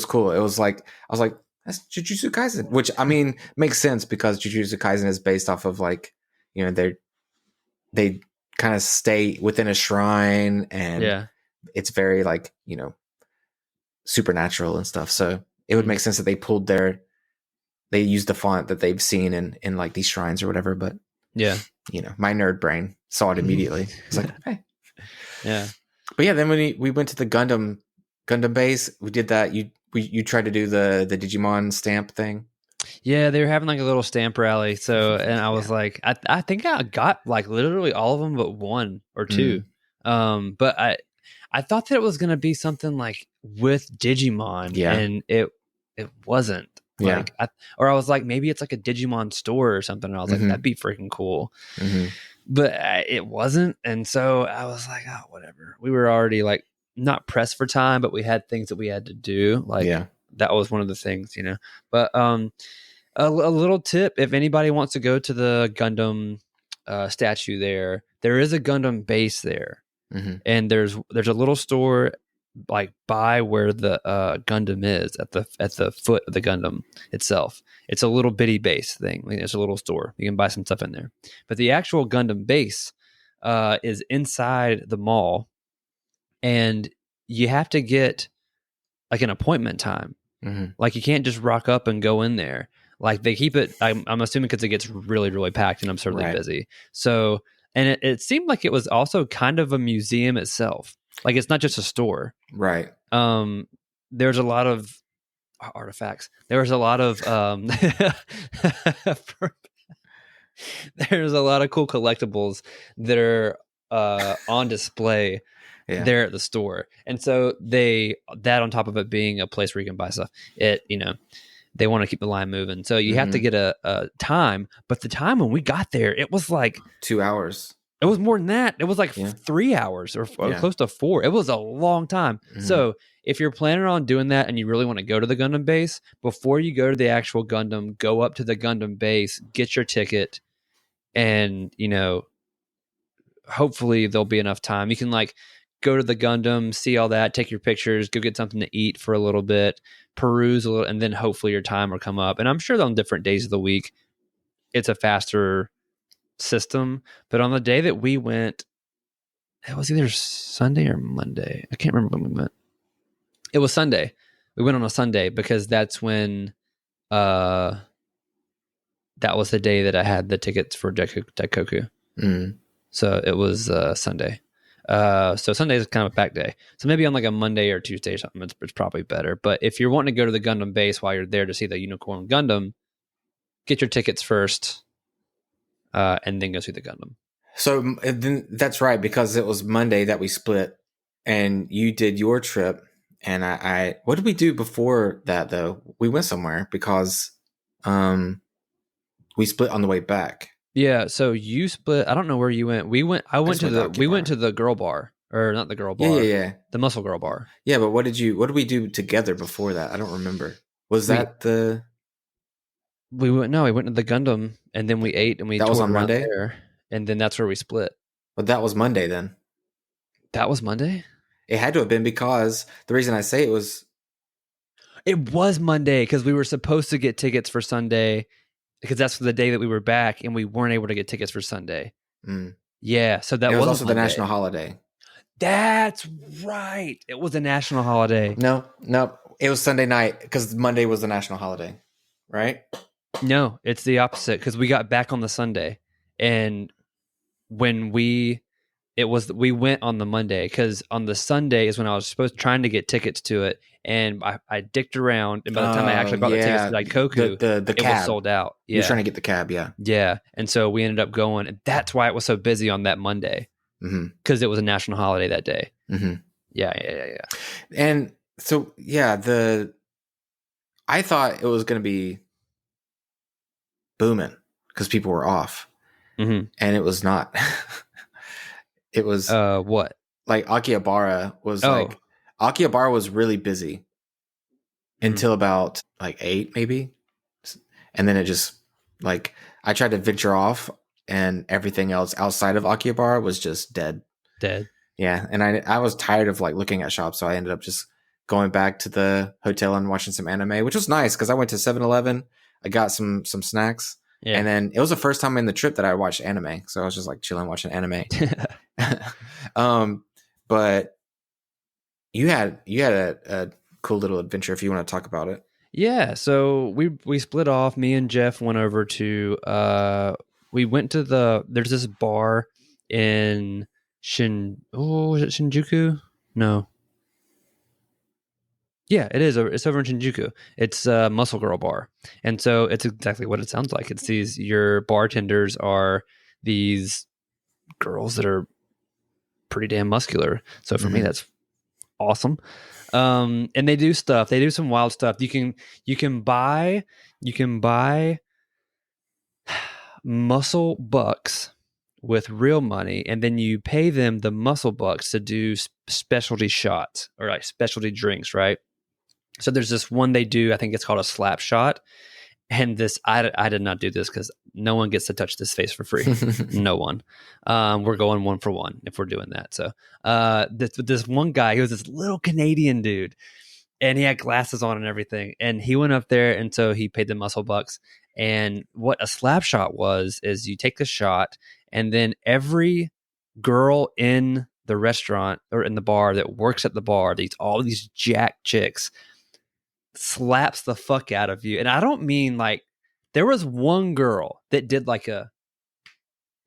cool. It was like I was like, that's Jujutsu Kaisen, which I mean makes sense because Jujutsu Kaisen is based off of like, they kind of stay within a shrine, and it's very like, supernatural and stuff. So it would make sense that they used the font that they've seen in like these shrines or whatever. But my nerd brain saw it immediately. It's like, hey, yeah. But yeah, then when we went to the Gundam base, we did that. You tried to do the Digimon stamp thing. Yeah, they were having like a little stamp rally. So, and I was like, I think I got like literally all of them but 1 or 2. But I thought that it was gonna be something like with Digimon, and it wasn't. Like, I was like, maybe it's like a Digimon store or something. And I was like, that'd be freaking cool. But it wasn't, and so I was like, oh, whatever. We were already like not pressed for time, but we had things that we had to do. Like that was one of the things, But a little tip: if anybody wants to go to the Gundam statue, there is a Gundam base there, and there's a little store like by where the Gundam is at the foot of the Gundam itself. It's a little bitty base thing. Like, it's a little store. You can buy some stuff in there. But the actual Gundam base is inside the mall, and you have to get like an appointment time. Mm-hmm. Like you can't just rock up and go in there. Like they keep it, I'm assuming because it gets really, really packed and absurdly busy. So, and it seemed like it was also kind of a museum itself. Like it's not just a store. Right. There's a lot of artifacts. There's a lot of there's a lot of cool collectibles that are on display there at the store. And so that on top of it being a place where you can buy stuff, they want to keep the line moving. So you have to get a time, but the time when we got there, it was like 2 hours. It was more than that. It was like 3 hours or close to 4. It was a long time. Mm-hmm. So if you're planning on doing that and you really want to go to the Gundam base, before you go to the actual Gundam, go up to the Gundam base, get your ticket, and, hopefully there'll be enough time. You can like go to the Gundam, see all that, take your pictures, go get something to eat for a little bit, peruse a little, and then hopefully your time will come up. And I'm sure on different days of the week, it's a faster system. But on the day that we went, it was either Sunday or Monday. I can't remember when we went. It was Sunday. We went on a Sunday because that's when that was the day that I had the tickets for Daikoku. So it was Sunday. So Sunday is kind of a back day. So maybe on like a Monday or Tuesday or something, it's probably better. But if you're wanting to go to the Gundam base while you're there to see the Unicorn Gundam, get your tickets first, and then go see the Gundam. So then that's right, because it was Monday that we split, and you did your trip, and I what did we do before that though? We went somewhere because we split on the way back. Yeah, so you split. I don't know where you went. We went to the girl bar, or not the girl bar. Yeah. The muscle girl bar. Yeah, but what did we do together before that? I don't remember. We went to the Gundam, and then we ate, and that was on Monday there, and then that's where we split. But that was Monday then. That was Monday? It had to have been, because the reason I say it was Monday, because we were supposed to get tickets for Sunday, because that's the day that we were back, and we weren't able to get tickets for Sunday. Yeah, so that was also Monday. The national holiday. That's right. It was a national holiday. No, it was Sunday night, because Monday was the national holiday, right? No, it's the opposite, because we got back on the Sunday, and when we went on the Monday, because on the Sunday is when I was trying to get tickets to it, and I dicked around, and by the time I actually bought the tickets to Daikoku, the it was sold out. Yeah. You're trying to get the cab, yeah, and so we ended up going, and that's why it was so busy on that Monday, because it was a national holiday that day. Yeah. And so I thought it was going to be booming because people were off, and it was not. It was what? Like Akihabara was really busy until about like 8 maybe, and then it just like I tried to venture off, and everything else outside of Akihabara was just dead. Yeah, and I was tired of like looking at shops, so I ended up just going back to the hotel and watching some anime, which was nice because I went to 7-Eleven, I got some snacks. Yeah. And then it was the first time in the trip that I watched anime. So I was just like chilling, watching anime. But you had a cool little adventure if you want to talk about it. Yeah. So we split off. Me and Jeff went over to, we went to there's this bar in is it Shinjuku? No. Yeah, it is. It's over in Shinjuku. It's a Muscle Girl bar. And so it's exactly what it sounds like. It's your bartenders are these girls that are pretty damn muscular. So for me, that's awesome. And they do stuff. They do some wild stuff. You can buy muscle bucks with real money, and then you pay them the muscle bucks to do specialty shots or like specialty drinks, right? So there's this one they do, I think it's called a slap shot. And this, I did not do this because no one gets to touch this face for free. No one. We're going 1 for 1 if we're doing that. So this one guy, he was this little Canadian dude, and he had glasses on and everything. And he went up there, and so he paid the muscle bucks. And what a slap shot is you take the shot, and then every girl in the restaurant or in the bar that works at the bar, all these jack chicks, slaps the fuck out of you. And I don't mean like, there was one girl that did like a,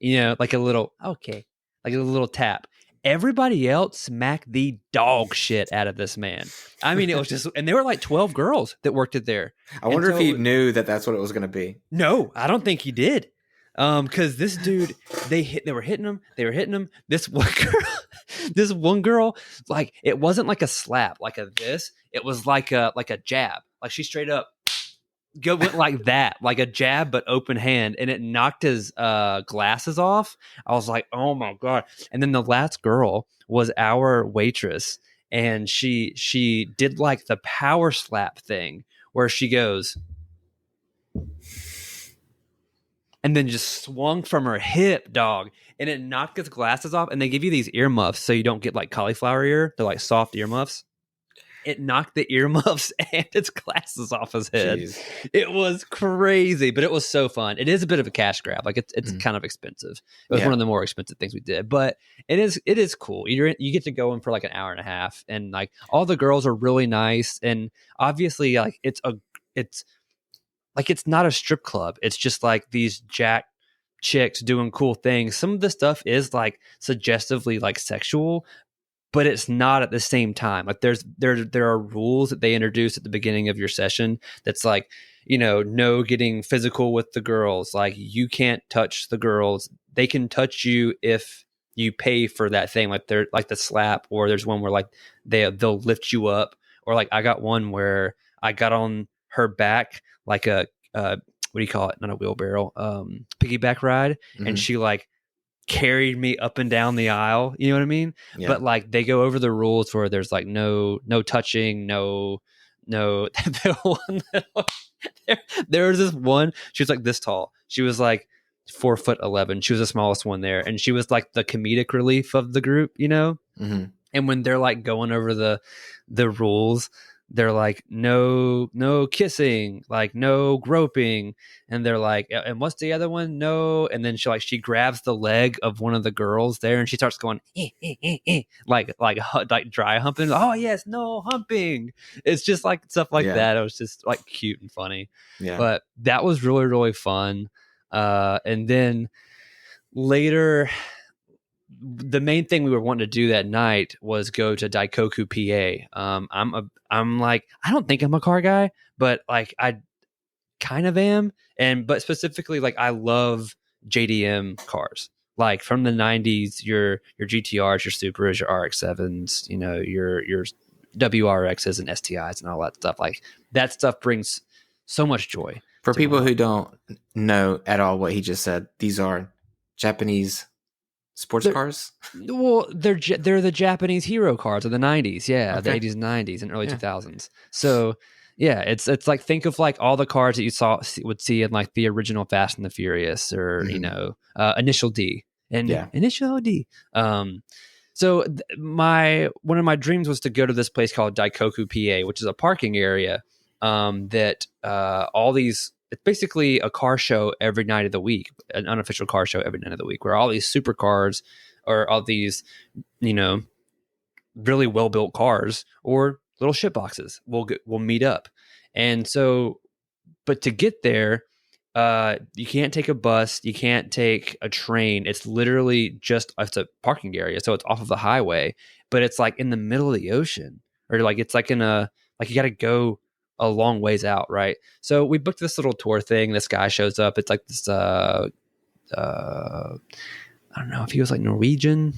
like a little, okay, like a little tap. Everybody else smacked the dog shit out of this man. I mean, it was just, and there were like 12 girls that worked it there. I wonder if he knew that that's what it was going to be. No, I don't think he did. Because this dude, they were hitting him. This one girl, like, it wasn't like a slap, like a this. It was like a jab. Like she straight up went like that, like a jab but open hand, and it knocked his glasses off. I was like, oh my god. And then the last girl was our waitress, and she did like the power slap thing where she goes and then just swung from her hip, dog, and it knocked his glasses off. And they give you these earmuffs so you don't get like cauliflower ear. They're like soft earmuffs. It knocked the earmuffs and its glasses off his head. Jeez. It was crazy, but it was so fun. It is a bit of a cash grab. Like it's kind of expensive. It was one of the more expensive things we did, but it is cool. You get to go in for like an hour and a half, and like all the girls are really nice. And obviously, like it's not a strip club. It's just like these jack chicks doing cool things. Some of the stuff is like suggestively like sexual, but it's not at the same time. Like there are rules that they introduce at the beginning of your session. That's like, no getting physical with the girls. Like you can't touch the girls. They can touch you if you pay for that thing. Like they're like the slap, or there's one where like they'll lift you up, or like I got one where I got on her back like a what do you call it? Not a wheelbarrow, piggyback ride, and she like carried me up and down the aisle. You know what I mean? Yeah. But like they go over the rules where there's like no touching, no. There was this one. She was like this tall. She was like 4'11". She was the smallest one there, and she was like the comedic relief of the group. And when they're like going over the rules, they're like, no kissing, like no groping. And they're like, and what's the other one? No. And then she grabs the leg of one of the girls there, and she starts going, like dry humping. Oh yes, no humping. It's just like stuff like that. It was just like cute and funny. Yeah. But that was really, really fun. And then later, the main thing we were wanting to do that night was go to Daikoku, PA. I'm like, I don't think I'm a car guy, but like I kind of am. But specifically, like I love JDM cars, like from the 90s, your GTRs, your Supras, your RX-7s, your WRXs and STIs and all that stuff. Like that stuff brings so much joy. For people who don't know at all what he just said, these are Japanese sports cars? Well, they're the Japanese hero cars of the 90s. Yeah, okay. The 80s and 90s and early 2000s. So, yeah, it's like, think of like all the cars that you would see in like the original Fast and the Furious, or Initial D. Initial D. So one of my dreams was to go to this place called Daikoku, PA, which is a parking area that all these. It's basically a car show every night of the week, an unofficial car show every night of the week, where all these supercars or all these, really well-built cars or little shit boxes will meet up. And so, but to get there, you can't take a bus, you can't take a train. It's literally it's a parking area. So it's off of the highway, but it's like in the middle of the ocean, or like, it's like you got to go a long ways out, right? So we booked this little tour thing. This guy shows up. It's like this I don't know if he was like Norwegian,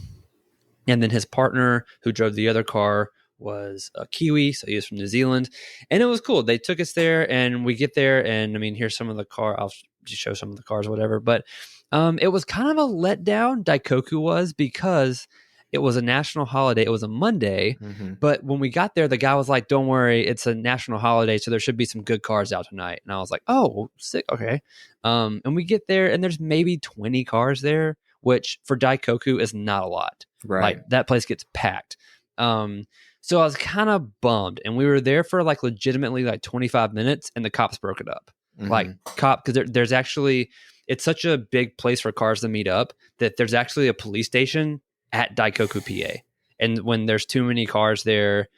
and then his partner who drove the other car was a Kiwi, so he was from New Zealand, and it was cool. They took us there, and we get there, and I mean, here's some of the car. I'll just show some of the cars, whatever. But it was kind of a letdown. Daikoku was, because it was a national holiday. It was a Monday, but when we got there, the guy was like, "Don't worry, it's a national holiday, so there should be some good cars out tonight." And I was like, "Oh, well, sick, okay." And we get there, and there's maybe 20 cars there, which for Daikoku is not a lot. Right, like that place gets packed. So I was kind of bummed, and we were there for like legitimately like 25 minutes, and the cops broke it up. Like because there's actually, it's such a big place for cars to meet up that there's actually a police station at Daikoku, PA. And when there's too many cars there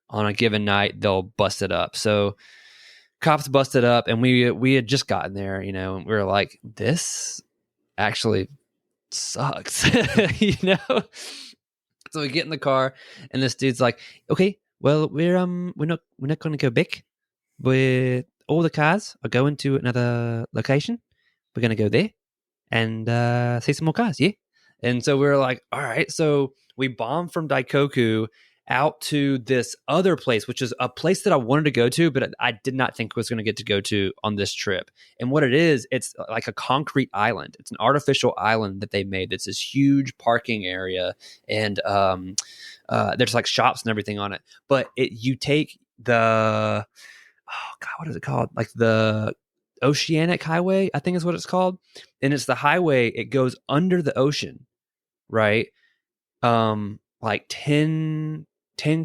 on a given night, they'll bust it up. So cops busted up, and we had just gotten there, you know, and we were like, this actually sucks, you know? So we get in the car, and this dude's like, okay, well, we're not going to go back. All the cars are going to another location. We're going to go there and see some more cars, yeah? And so we were like, all right. So we bombed from Daikoku out to this other place, which is a place that I wanted to go to, but I did not think I was going to get to go to on this trip. And what it is, it's like a concrete island. It's an artificial island that they made. That's this huge parking area, and there's like shops and everything on it. But you take the, oh God, what is it called? Like the Oceanic Highway, I think is what it's called. And it's the highway. It goes under the ocean, right? Like 10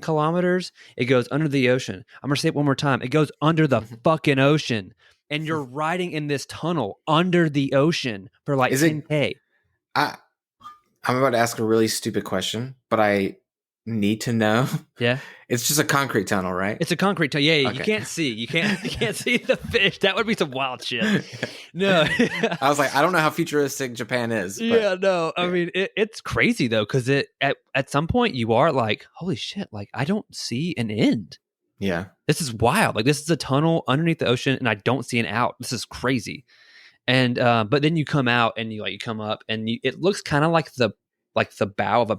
kilometers. It goes under the ocean. I'm going to say it one more time. It goes under the fucking ocean. And you're riding in this tunnel under the ocean for like 10K. I'm about to ask a really stupid question, but I need to know. Yeah. It's just a concrete tunnel, right? It's a concrete tunnel. Yeah, okay. You can't see. You can't see the fish. That would be some wild shit. No. I was like, I don't know how futuristic Japan is. But, yeah, no. I mean, it's crazy though, because at some point you are like, holy shit, like I don't see an end. Yeah. This is wild. Like this is a tunnel underneath the ocean, and I don't see an out. This is crazy. And but then you come out and you come up, and it looks kind of like the bow of a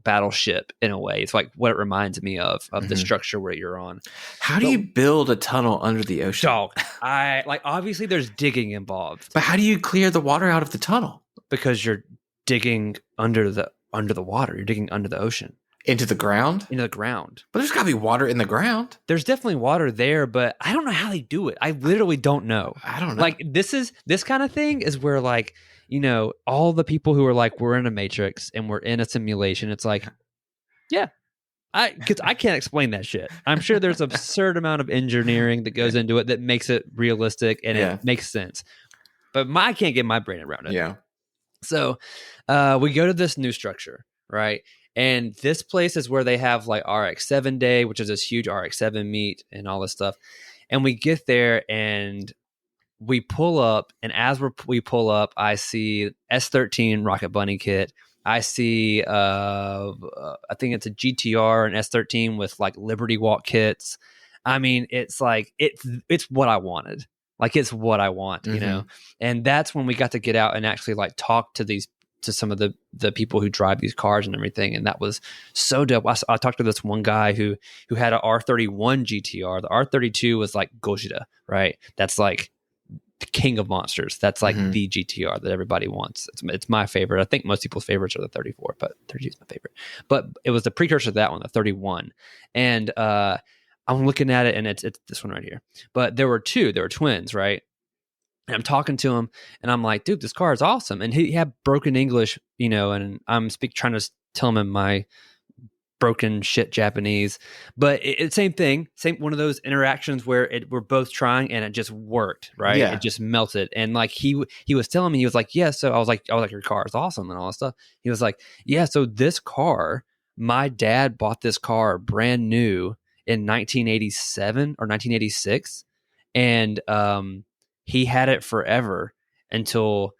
battleship in a way. It's like what it reminds me of the structure where you're on. How do you build a tunnel under the ocean? Dog, obviously there's digging involved. But how do you clear the water out of the tunnel? Because you're digging under the water. You're digging under the ocean. Into the ground? Into the ground. But there's got to be water in the ground. There's definitely water there, but I don't know how they do it. I literally don't know. I don't know. Like this kind of thing is where like, you know, all the people who are like, we're in a matrix and we're in a simulation. It's like, yeah, because I can't explain that shit. I'm sure there's an absurd amount of engineering that goes into it that makes it realistic and it makes sense. But I can't get my brain around it. Yeah. So we go to this new structure, right? And this place is where they have like RX-7 Day, which is this huge RX-7 meet and all this stuff. And we get there and we pull up, and as we pull up, I see S13 Rocket Bunny kit. I see, I think it's a GTR and S13 with like Liberty Walk kits. I mean, it's like it's what I wanted. Like it's what I want, you know. And that's when we got to get out and actually like talk to some of the people who drive these cars and everything, and that was so dope. I talked to this one guy who had a R31 GTR. The R32 was like Gojira, right? That's like the king of monsters. That's like the GTR that everybody wants. It's my favorite. I think most people's favorites are the 34, but 32 is my favorite. But it was the precursor to that one, the 31. And I'm looking at it, and it's this one right here. But there were twins, right? And I'm talking to him, and I'm like, dude, this car is awesome. And he had broken English, you know, and I'm trying to tell him in my broken shit Japanese. But same thing, same one of those interactions where we're both trying, and it just worked, right? Yeah. It just melted. And like he was telling me, he was like, yeah. So I was like, your car is awesome and all that stuff. He was like, yeah. So this car, my dad bought this car brand new in 1987 or 1986, and he had it forever until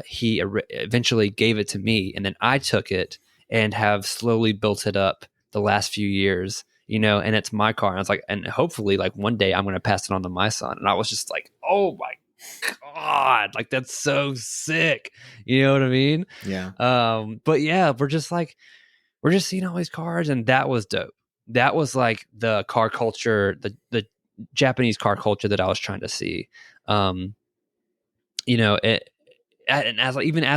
he eventually gave it to me, and then I took it and have slowly built it up the last few years, you know, and it's my car. And I was like, and hopefully like one day I'm going to pass it on to my son. And I was just like, oh my God, like that's so sick. You know what I mean? Yeah. But yeah, we're just seeing all these cars, and that was dope. That was like the car culture, the Japanese car culture that I was trying to see. You know, and as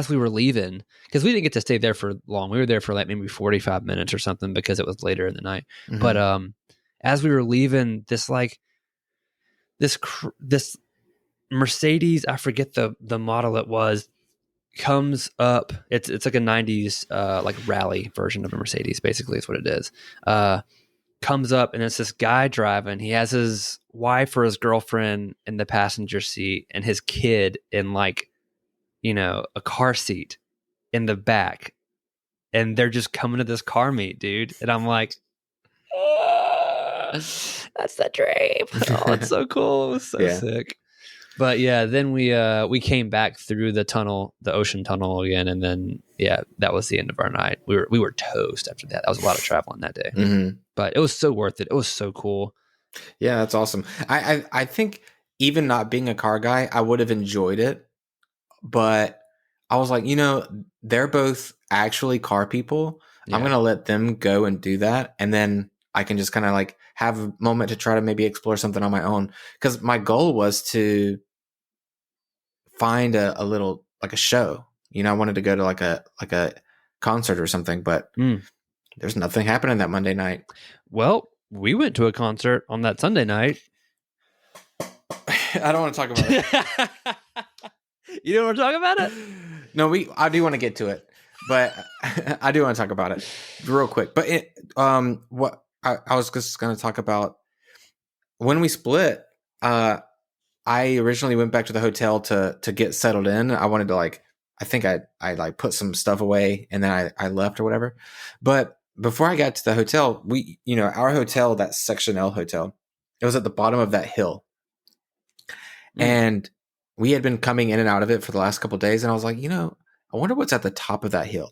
we were leaving, because we didn't get to stay there for long. We were there for like maybe 45 minutes or something because it was later in the night. But as we were leaving, this Mercedes, I forget the model it was, comes up. It's like a 90s like rally version of a Mercedes, basically is what it is. Comes up, and it's this guy driving. He has his wife or his girlfriend in the passenger seat, and his kid in like, you know, a car seat in the back. and they're just coming to this car meet, dude. And I'm like, that's the dream. Oh, it's so cool. It was so sick. But yeah, then we came back through the tunnel, the ocean tunnel again, and then that was the end of our night. We were toast after that. That was a lot of traveling that day, but it was so worth it. It was so cool. Yeah, that's awesome. I think even not being a car guy, I would have enjoyed it, but I was like, they're both actually car people. Yeah. I'm gonna let them go and do that, and then I can just kind of like have a moment to try to maybe explore something on my own. Because my goal was to find a little like a show. I wanted to go to like a concert or something, but there's nothing happening that Monday night. Well, we went to a concert on that Sunday night. I don't want to talk about it. You don't want to talk about it? No, I do want to get to it, but I do want to talk about it real quick. But what I was just going to talk about when we split. I originally went back to the hotel to get settled in. I wanted to I think I like put some stuff away and then I left or whatever. But before I got to the hotel, our hotel, that Section L hotel, it was at the bottom of that hill. And we had been coming in and out of it for the last couple of days. And I was like, I wonder what's at the top of that hill.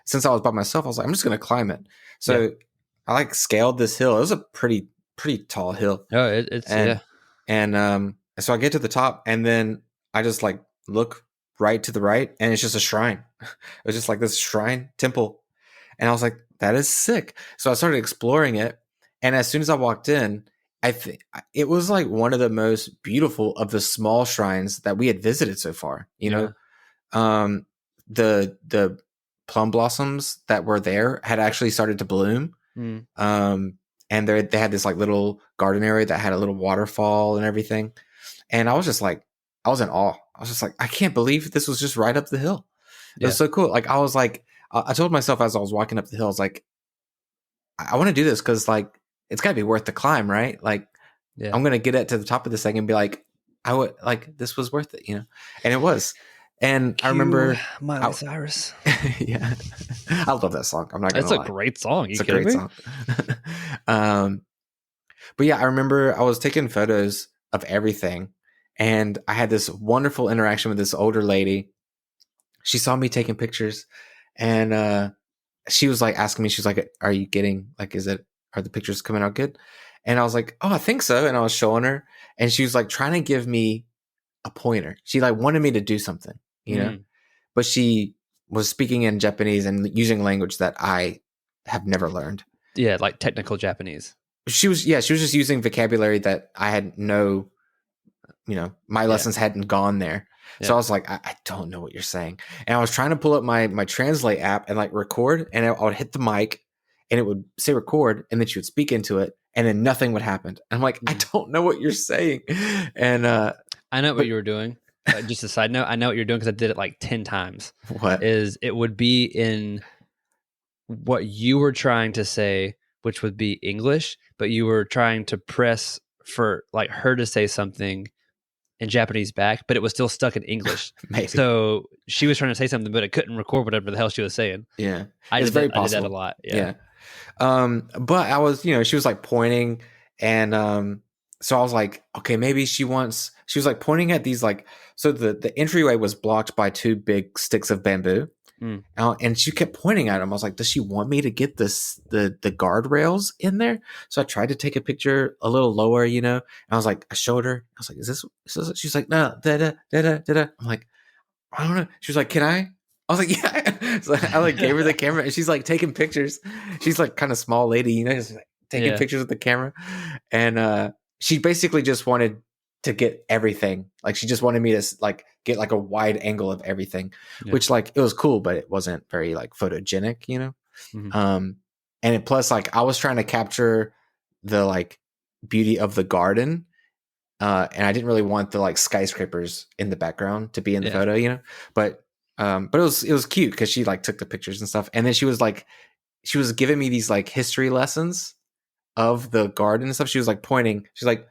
Since I was by myself, I was like, I'm just going to climb it. So I scaled this hill. It was a pretty tall hill. Oh, it's And so I get to the top and then I just look right to the right and it's just a shrine. It was just this shrine temple. And I was like, that is sick. So I started exploring it. And as soon as I walked in, it was one of the most beautiful of the small shrines that we had visited so far. The plum blossoms that were there had actually started to bloom. And they had this little garden area that had a little waterfall and everything. And I was just I was in awe. I was just I can't believe this was just right up the hill. It was so cool. I was I told myself as I was walking up the hill, I was I want to do this because it's got to be worth the climb, right? I'm gonna get it to the top of this thing and be I would this was worth it, and it was. And I remember Miley Cyrus. Yeah, I love that song. I'm not gonna lie. It's a great song. It's a great song. But yeah, I remember I was taking photos of everything, and I had this wonderful interaction with this older lady. She saw me taking pictures, and she was asking me, she's like, "Are you getting are the pictures coming out good?" And I was like, "Oh, I think so." And I was showing her, and she was trying to give me a pointer. She wanted me to do something, but she was speaking in Japanese and using language that I have never learned. Yeah, technical Japanese. She was just using vocabulary that I had my lessons hadn't gone there. Yeah. So I was like, I don't know what you're saying. And I was trying to pull up my Translate app and record, and I would hit the mic and it would say record, and then she would speak into it, and then nothing would happen. And I'm like, I don't know what you're saying. And I know what you were doing. Just a side note, I know what you're doing because I did it 10 times. What? It would be in what you were trying to say, which would be English, but you were trying to press for her to say something in Japanese back, but it was still stuck in English. Maybe. So she was trying to say something, but it couldn't record whatever the hell she was saying. Yeah. It's very possible. I did that a lot. Yeah. But I was, she was pointing, and so I was like, okay, maybe she was pointing at these so the entryway was blocked by 2 big sticks of bamboo. And she kept pointing at them. I was like, does she want me to get the guardrails in there? So I tried to take a picture a little lower, and I was I showed her. I was like, is this? She's like, no, da. I'm like, I don't know. She was like, can I? I was like, yeah. So I gave her the camera, and she's taking pictures. She's kind of small lady, just taking pictures with the camera. And she basically just wanted to get everything. She just wanted me to get a wide angle of everything, which it was cool, but it wasn't very photogenic, and plus I was trying to capture the beauty of the garden, and I didn't really want the skyscrapers in the background to be in the photo, but it was cute because she took the pictures and stuff, and then she was giving me these history lessons of the garden and stuff. She was pointing, she's like,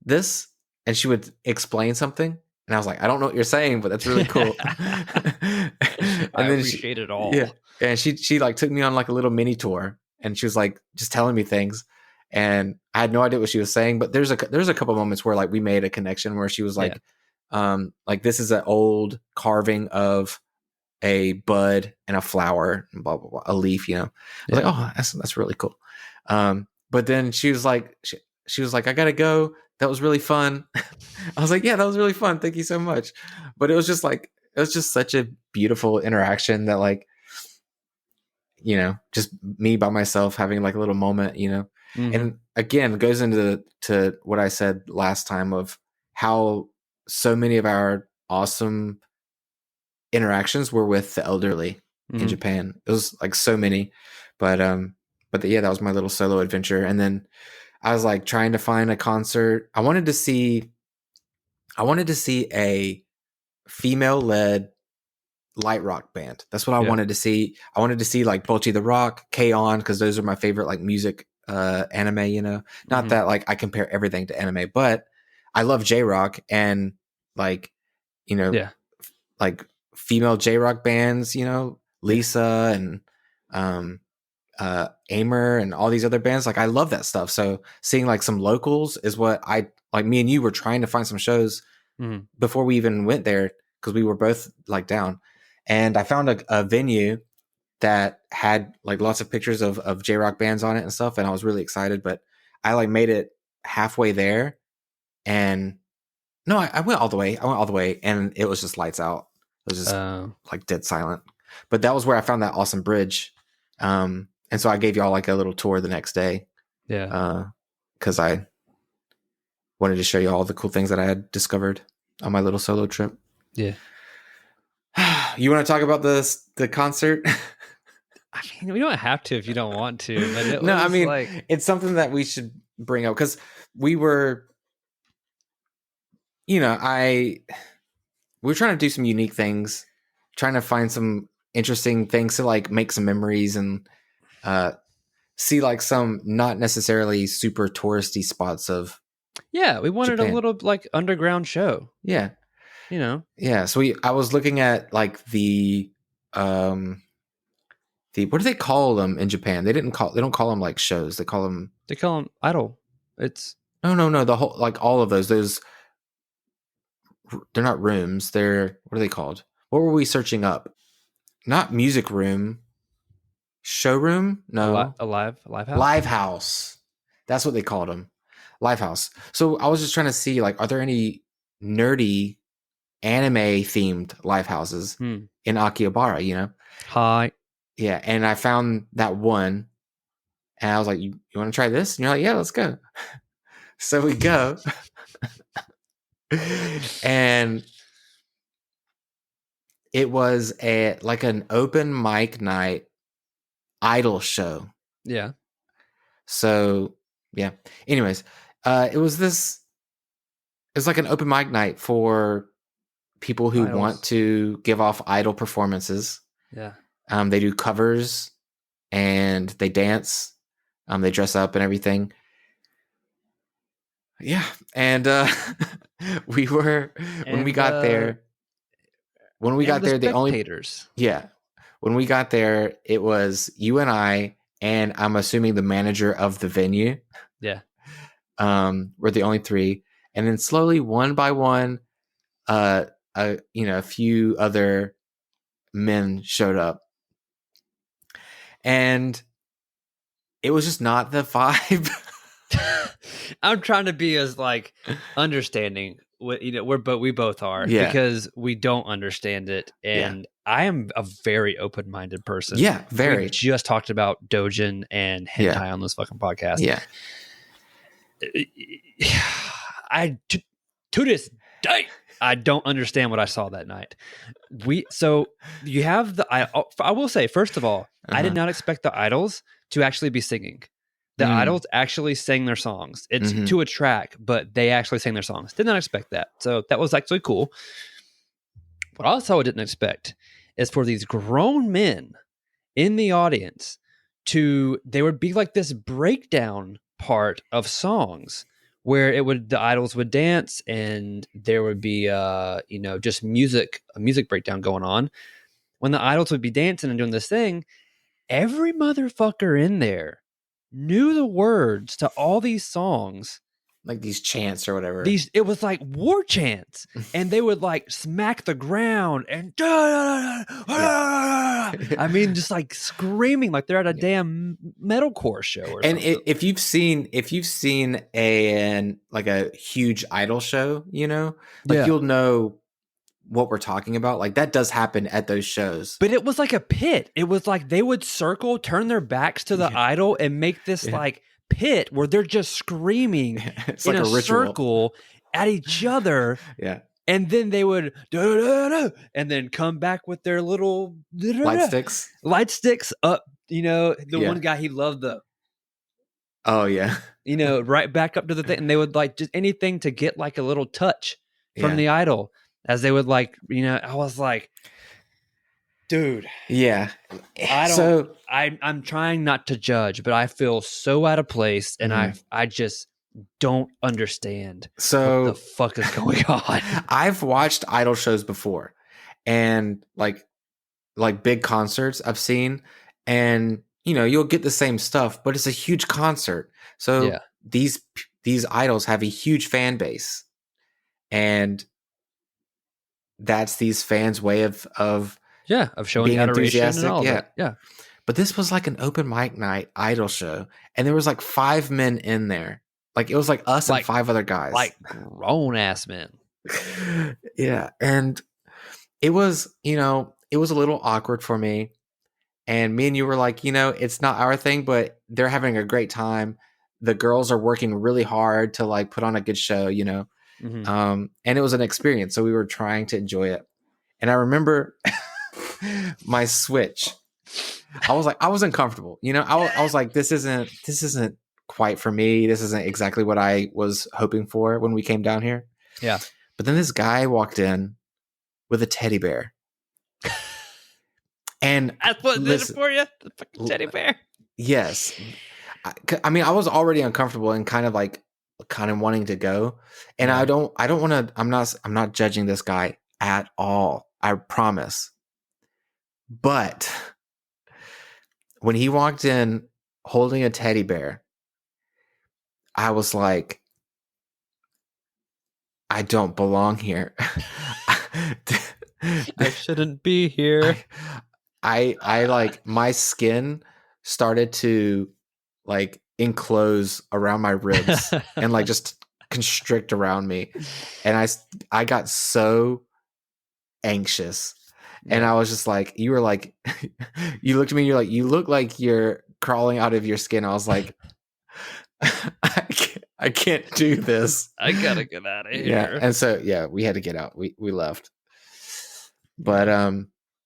this. And she would explain something, and I was like, I don't know what you're saying, but that's really cool. I then appreciate it all. Yeah, and she like took me on like a little mini tour, and she was like just telling me things, and I had no idea what she was saying. But there's a couple moments where like we made a connection where she was like, this is an old carving of a bud and a flower and blah blah blah, a leaf. I was like, oh, that's really cool. But then she was like, she was like, I gotta go. That was really fun. I was like, yeah, that was really fun. Thank you so much. But it was just such a beautiful interaction that like, just me by myself having like a little moment, and again, it goes into to what I said last time of how so many of our awesome interactions were with the elderly in Japan. It was like so many, but yeah, that was my little solo adventure. And then I was like trying to find a concert. I wanted to see a female-led light rock band. That's what I wanted to see. I wanted to see like Bocchi the Rock, K-On, because those are my favorite like music anime, Not that like I compare everything to anime, but I love J-Rock and like, like female J-Rock bands, Lisa and Aimer and all these other bands. Like I love that stuff. So seeing like some locals is what I like. Me and you were trying to find some shows before we even went there because we were both like down. And I found a venue that had like lots of pictures of J-Rock bands on it and stuff. And I was really excited, but I like made it halfway there. And no, I went all the way. I went all the way and it was just lights out. It was just like dead silent. But that was where I found that awesome bridge. And so I gave y'all like a little tour the next day. Yeah. Because I wanted to show you all the cool things that I had discovered on my little solo trip. Yeah. You want to talk about the concert? I mean, we don't have to if you don't want to. But it no, was I mean, like... it's something that we should bring up because we were, we were trying to do some unique things, trying to find some interesting things to like make some memories and see like some not necessarily super touristy spots of we wanted Japan. A little like underground show. Yeah. Yeah. So I was looking at like the what do they call them in Japan? They don't call them like shows. They call them idol. It's no, the whole like all of those they're not rooms. They're, what are they called? What were we searching up? Not music room. Showroom? No. a live house. Live house. That's what they called them. Live house. So I was just trying to see like, are there any nerdy anime themed live houses in Akihabara, Hi. Yeah. And I found that one and I was like, you want to try this? And you're like, yeah, let's go. So we go. And it was like an open mic night idol show. Yeah. So yeah. Anyways, it was like an open mic night for people who want to give off idol performances. Yeah. They do covers and they dance. They dress up and everything. Yeah. And we were when we got there, when we got there, the only spectators. Yeah. When we got there, it was you and I, and I'm assuming the manager of the venue. Yeah. We're the only three. And then slowly, one by one, a few other men showed up. And it was just not the vibe. I'm trying to be as like understanding. We both are, because we don't understand it, and I am a very open-minded person. Yeah, very. We just talked about Dojin and hentai on this fucking podcast. Yeah, to this day, I don't understand what I saw that night. So you have I will say, first of all, I did not expect the idols to actually be singing. The idols actually sang their songs. It's to a track, but they actually sang their songs. Did not expect that. So that was actually cool. What I also didn't expect is for these grown men in the audience there would be like this breakdown part of songs where the idols would dance and there would be just a music breakdown going on. when the idols would be dancing and doing this thing, every motherfucker in there knew the words to all these songs. Like these chants or whatever. It was like war chants, and they would like smack the ground and I mean, just like screaming like they're at a damn metalcore show or something. If you've seen a huge idol show, you'll know what we're talking about. Like that does happen at those shows. But it was like a pit. It was like they would circle, turn their backs to the idol, and make this like pit where they're just screaming it's in like a circle at each other. Yeah. And then they would and then come back with their little light sticks up. One guy, he loved the right back up to the thing, and they would like just anything to get like a little touch from the idol as they would like, I was like, dude. Yeah. I'm trying not to judge, but I feel so out of place, and I just don't understand what the fuck is going on. I've watched idol shows before, and like big concerts I've seen, and you'll get the same stuff, but it's a huge concert. So these idols have a huge fan base, and that's these fans' way of showing adoration and all that. Yeah. But this was like an open mic night idol show, and there was like 5 men in there. Like it was like us and 5 other guys. Like grown ass men. Yeah. And it was a little awkward for me. And me and you were like, it's not our thing, but they're having a great time. The girls are working really hard to like put on a good show, Mm-hmm. And it was an experience. So we were trying to enjoy it. And I remember my switch. I was uncomfortable. I was like, this isn't quite for me. This isn't exactly what I was hoping for when we came down here. Yeah. But then this guy walked in with a teddy bear. And that's what did it for you? The fucking teddy bear. Yes. I mean, I was already uncomfortable and kind of wanting to go. And I don't want to, I'm not judging this guy at all. I promise. But when he walked in holding a teddy bear, I was like, I don't belong here. I shouldn't be here. I like my skin started to like enclose around my ribs and like just constrict around me. And I got so anxious. And I was just like, you were like, you looked at me, you're like, you look like you're crawling out of your skin. I was like, I can't do this. I gotta get out of here. Yeah. And so, we had to get out. We left. But,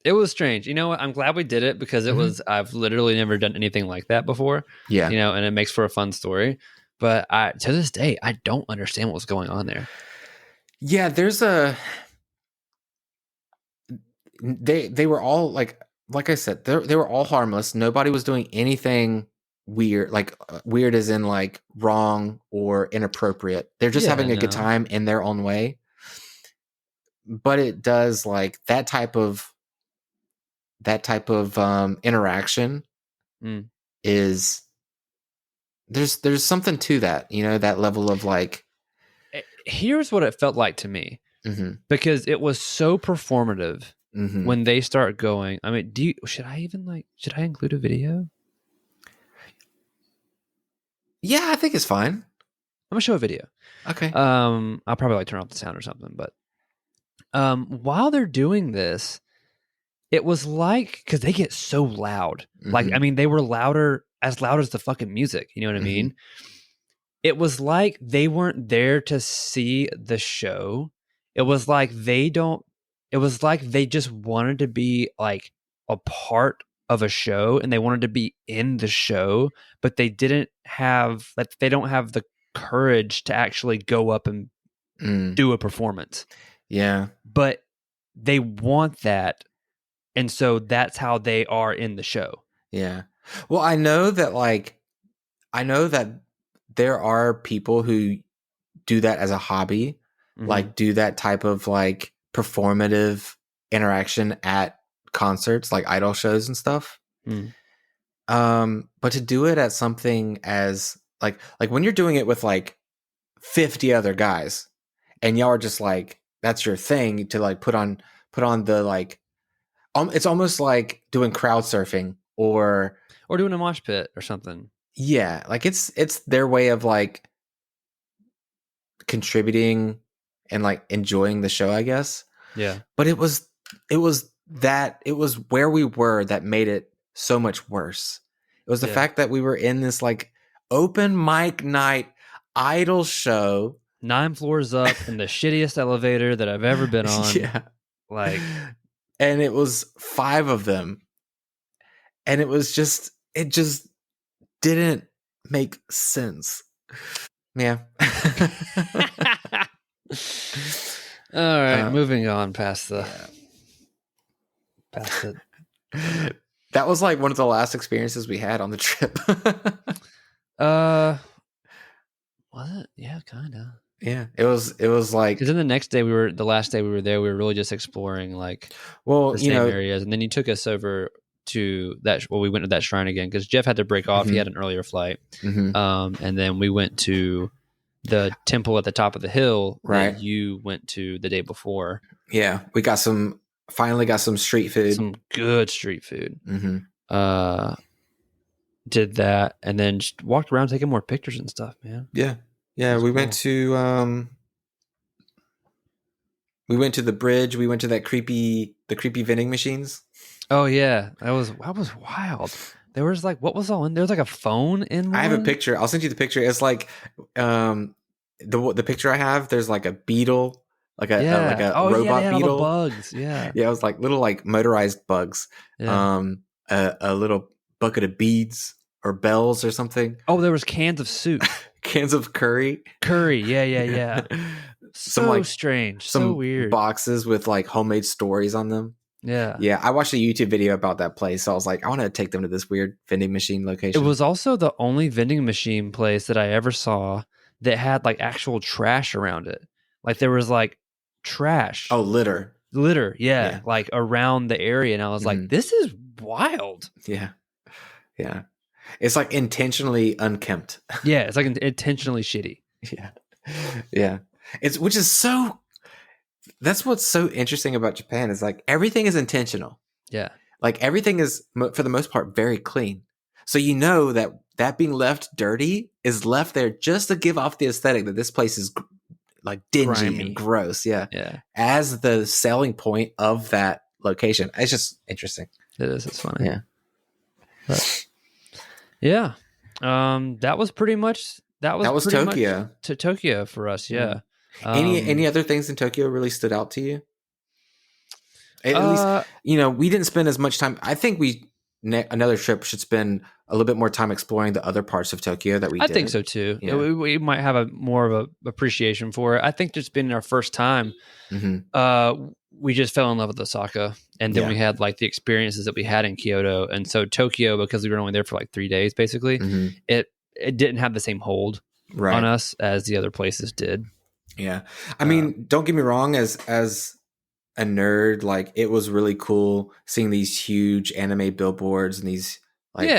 it was strange. You know what? I'm glad we did it because I've literally never done anything like that before. Yeah. And it makes for a fun story. But to this day, I don't understand what's going on there. Yeah. They were all like I said, they were all harmless. Nobody was doing anything weird, like weird as in like wrong or inappropriate. They're just having a good time in their own way. But it does like that type of interaction is there's something to that, that level of like. Here's what it felt like to me, because it was so performative. When they start going, I mean, should I include a video? Yeah, I think it's fine. I'm gonna show a video. Okay. I'll probably like turn off the sound or something, but while they're doing this, it was like, because they get so loud. Like, I mean, they were as loud as the fucking music. You know what I mean? It was like they weren't there to see the show. It was like they just wanted to be like a part of a show, and they wanted to be in the show, but they don't have the courage to actually go up and do a performance. Yeah. But they want that. And so that's how they are in the show. Yeah. Well, I know that there are people who do that as a hobby, like do that type of like performative interaction at concerts, like idol shows and stuff. Mm. But to do it at something as like when you're doing it with like 50 other guys and y'all are just like, that's your thing to like put on the like, it's almost like doing crowd surfing or doing a mosh pit or something. Yeah, like it's their way of like contributing and like enjoying the show, I guess. Yeah. But it was where we were that made it so much worse. It was the fact that we were in this like open mic night idol show, 9 floors up in the shittiest elevator that I've ever been on. Yeah. Like, and it was 5 of them. And it just didn't make sense. Yeah. All right, moving on past it. That was like one of the last experiences we had on the trip. Was it? Yeah, kind of. Yeah, it was like, because then the last day we were there, we were really just exploring like the same areas, and then you took us over to that. Well, we went to that shrine again because Jeff had to break off. He had an earlier flight, and then we went to the temple at the top of the hill that you went to the day before. Yeah, we finally got some street food, some good street food. Did that, and then just walked around taking more pictures and stuff, man. Yeah, we went to the bridge. We went to the creepy vending machines. Oh yeah, that was wild. There was like, what was all in there? Was like a phone in one? I have a picture. I'll send you the picture. It's like the picture I have. There's like a beetle, like a robot beetle. Bugs. Yeah, yeah. It was like little like motorized bugs. Yeah. A little bucket of beads or bells or something. Oh, there was cans of soup. Cans of curry. Yeah. So strange. So weird. Boxes with like homemade stories on them. Yeah. I watched a YouTube video about that place, so I was like, I want to take them to this weird vending machine location. It was also the only vending machine place that I ever saw that had like actual trash around it. Like there was like trash. Oh, litter. Yeah. Like around the area, and I was like, this is wild. Yeah. It's like intentionally unkempt. Yeah, it's like intentionally shitty. Yeah. That's what's so interesting about Japan is like everything is intentional. Yeah. Like everything is, for the most part, very clean. So you know that being left dirty is left there just to give off the aesthetic that this place is like dingy, grimy, and gross. Yeah. As the selling point of that location. It's just interesting. It is. It's funny. Yeah. But, yeah. That was pretty much Tokyo. To Tokyo for us. Yeah. Any other things in Tokyo really stood out to you? At least, we didn't spend as much time. I think another trip should spend a little bit more time exploring the other parts of Tokyo that we did. I think so too. Yeah. We might have more of a appreciation for it. I think just being our first time, we just fell in love with Osaka, and then we had like the experiences that we had in Kyoto, and so Tokyo, because we were only there for like 3 days, basically, it didn't have the same hold on us as the other places did. Yeah. I mean, don't get me wrong, as a nerd, like it was really cool seeing these huge anime billboards and these like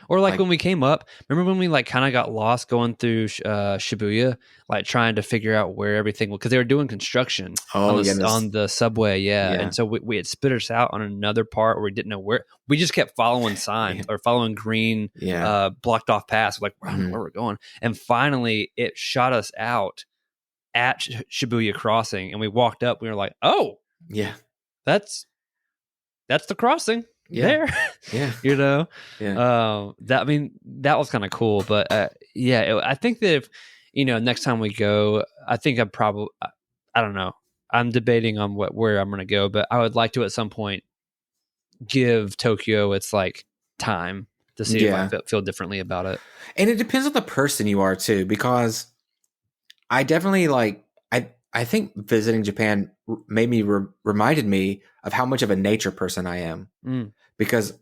or like when we came up, remember when we like kind of got lost going through Shibuya, like trying to figure out where everything was, because they were doing construction on the subway. And so we had spit us out on another part where we didn't know where. We just kept following signs or following green blocked off paths. We're like, I don't know where we're going, and finally it shot us out at Shibuya Crossing, and we walked up. We were like, "Oh, yeah, that's the crossing there." Yeah, that was kind of cool. But I think that if next time we go, I think I don't know. I'm debating on where I'm going to go, but I would like to at some point give Tokyo its like time to see if I feel differently about it. And it depends on the person you are too, because I definitely I think visiting Japan made me reminded me of how much of a nature person I am, because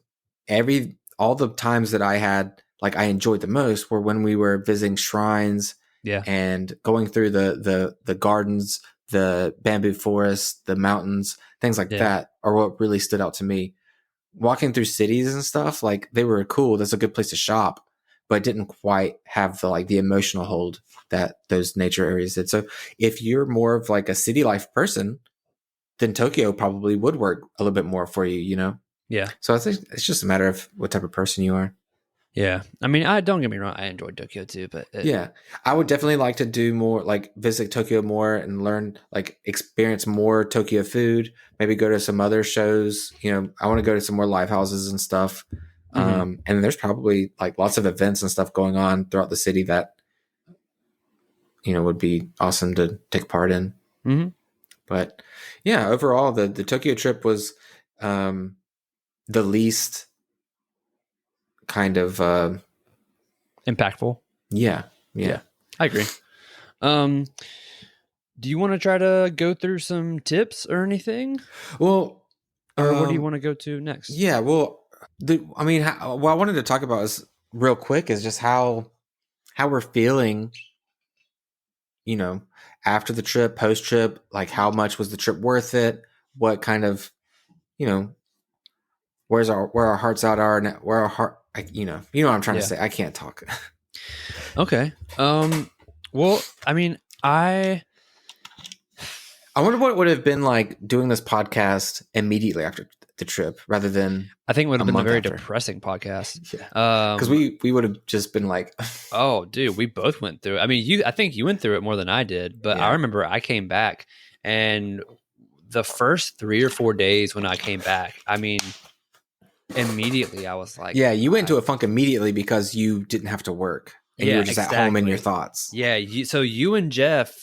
all the times that I had, like I enjoyed the most were when we were visiting shrines and going through the gardens, the bamboo forest, the mountains, things like that are what really stood out to me. Walking through cities and stuff, like they were cool. That's a good place to shop, but it didn't quite have the emotional hold that those nature areas did. So if you're more of like a city life person, then Tokyo probably would work a little bit more for you, you know? Yeah. So I think it's just a matter of what type of person you are. Yeah. I mean, don't get me wrong. I enjoyed Tokyo too, but I would definitely like to do more, like visit Tokyo more and learn, like experience more Tokyo food, maybe go to some other shows. You know, I want to go to some more live houses and stuff. And there's probably like lots of events and stuff going on throughout the city that, you know, would be awesome to take part in. Mm-hmm. But yeah, overall the Tokyo trip was, the least kind of impactful. Yeah. I agree. Do you want to try to go through some tips or anything? Well, or what do you want to go to next? Yeah, well, what I wanted to talk about is real quick is just how we're feeling, you know, after the trip, post trip, like how much was the trip worth it? What kind of, you know, where our hearts out are, and where our heart, you know what I'm trying to say. I can't talk. Okay. Well, I mean, I wonder what it would have been like doing this podcast immediately after the trip, rather than. I think it would have been a very depressing podcast. Yeah, because we would have just been like, oh, dude, we both went through it. I mean, I think you went through it more than I did, but I remember I came back, and the first 3 or 4 days when I came back, I mean, immediately I was like, yeah, you went into a funk immediately because you didn't have to work. And you were just at home in your thoughts. Yeah. So you and Jeff,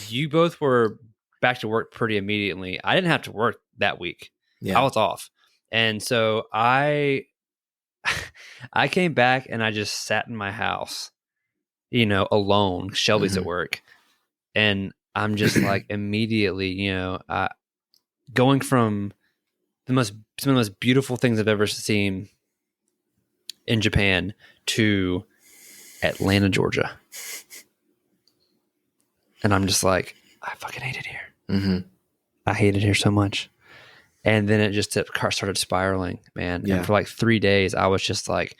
you both were back to work pretty immediately. I didn't have to work that week. Yeah. I was off. And so I came back and I just sat in my house, you know, alone. Shelby's at work. And I'm just like immediately, you know, going from some of the most beautiful things I've ever seen in Japan to Atlanta, Georgia. And I'm just like, I fucking hate it here. I hate it here so much. And then it just started spiraling, man. Yeah. And for like 3 days, I was just like,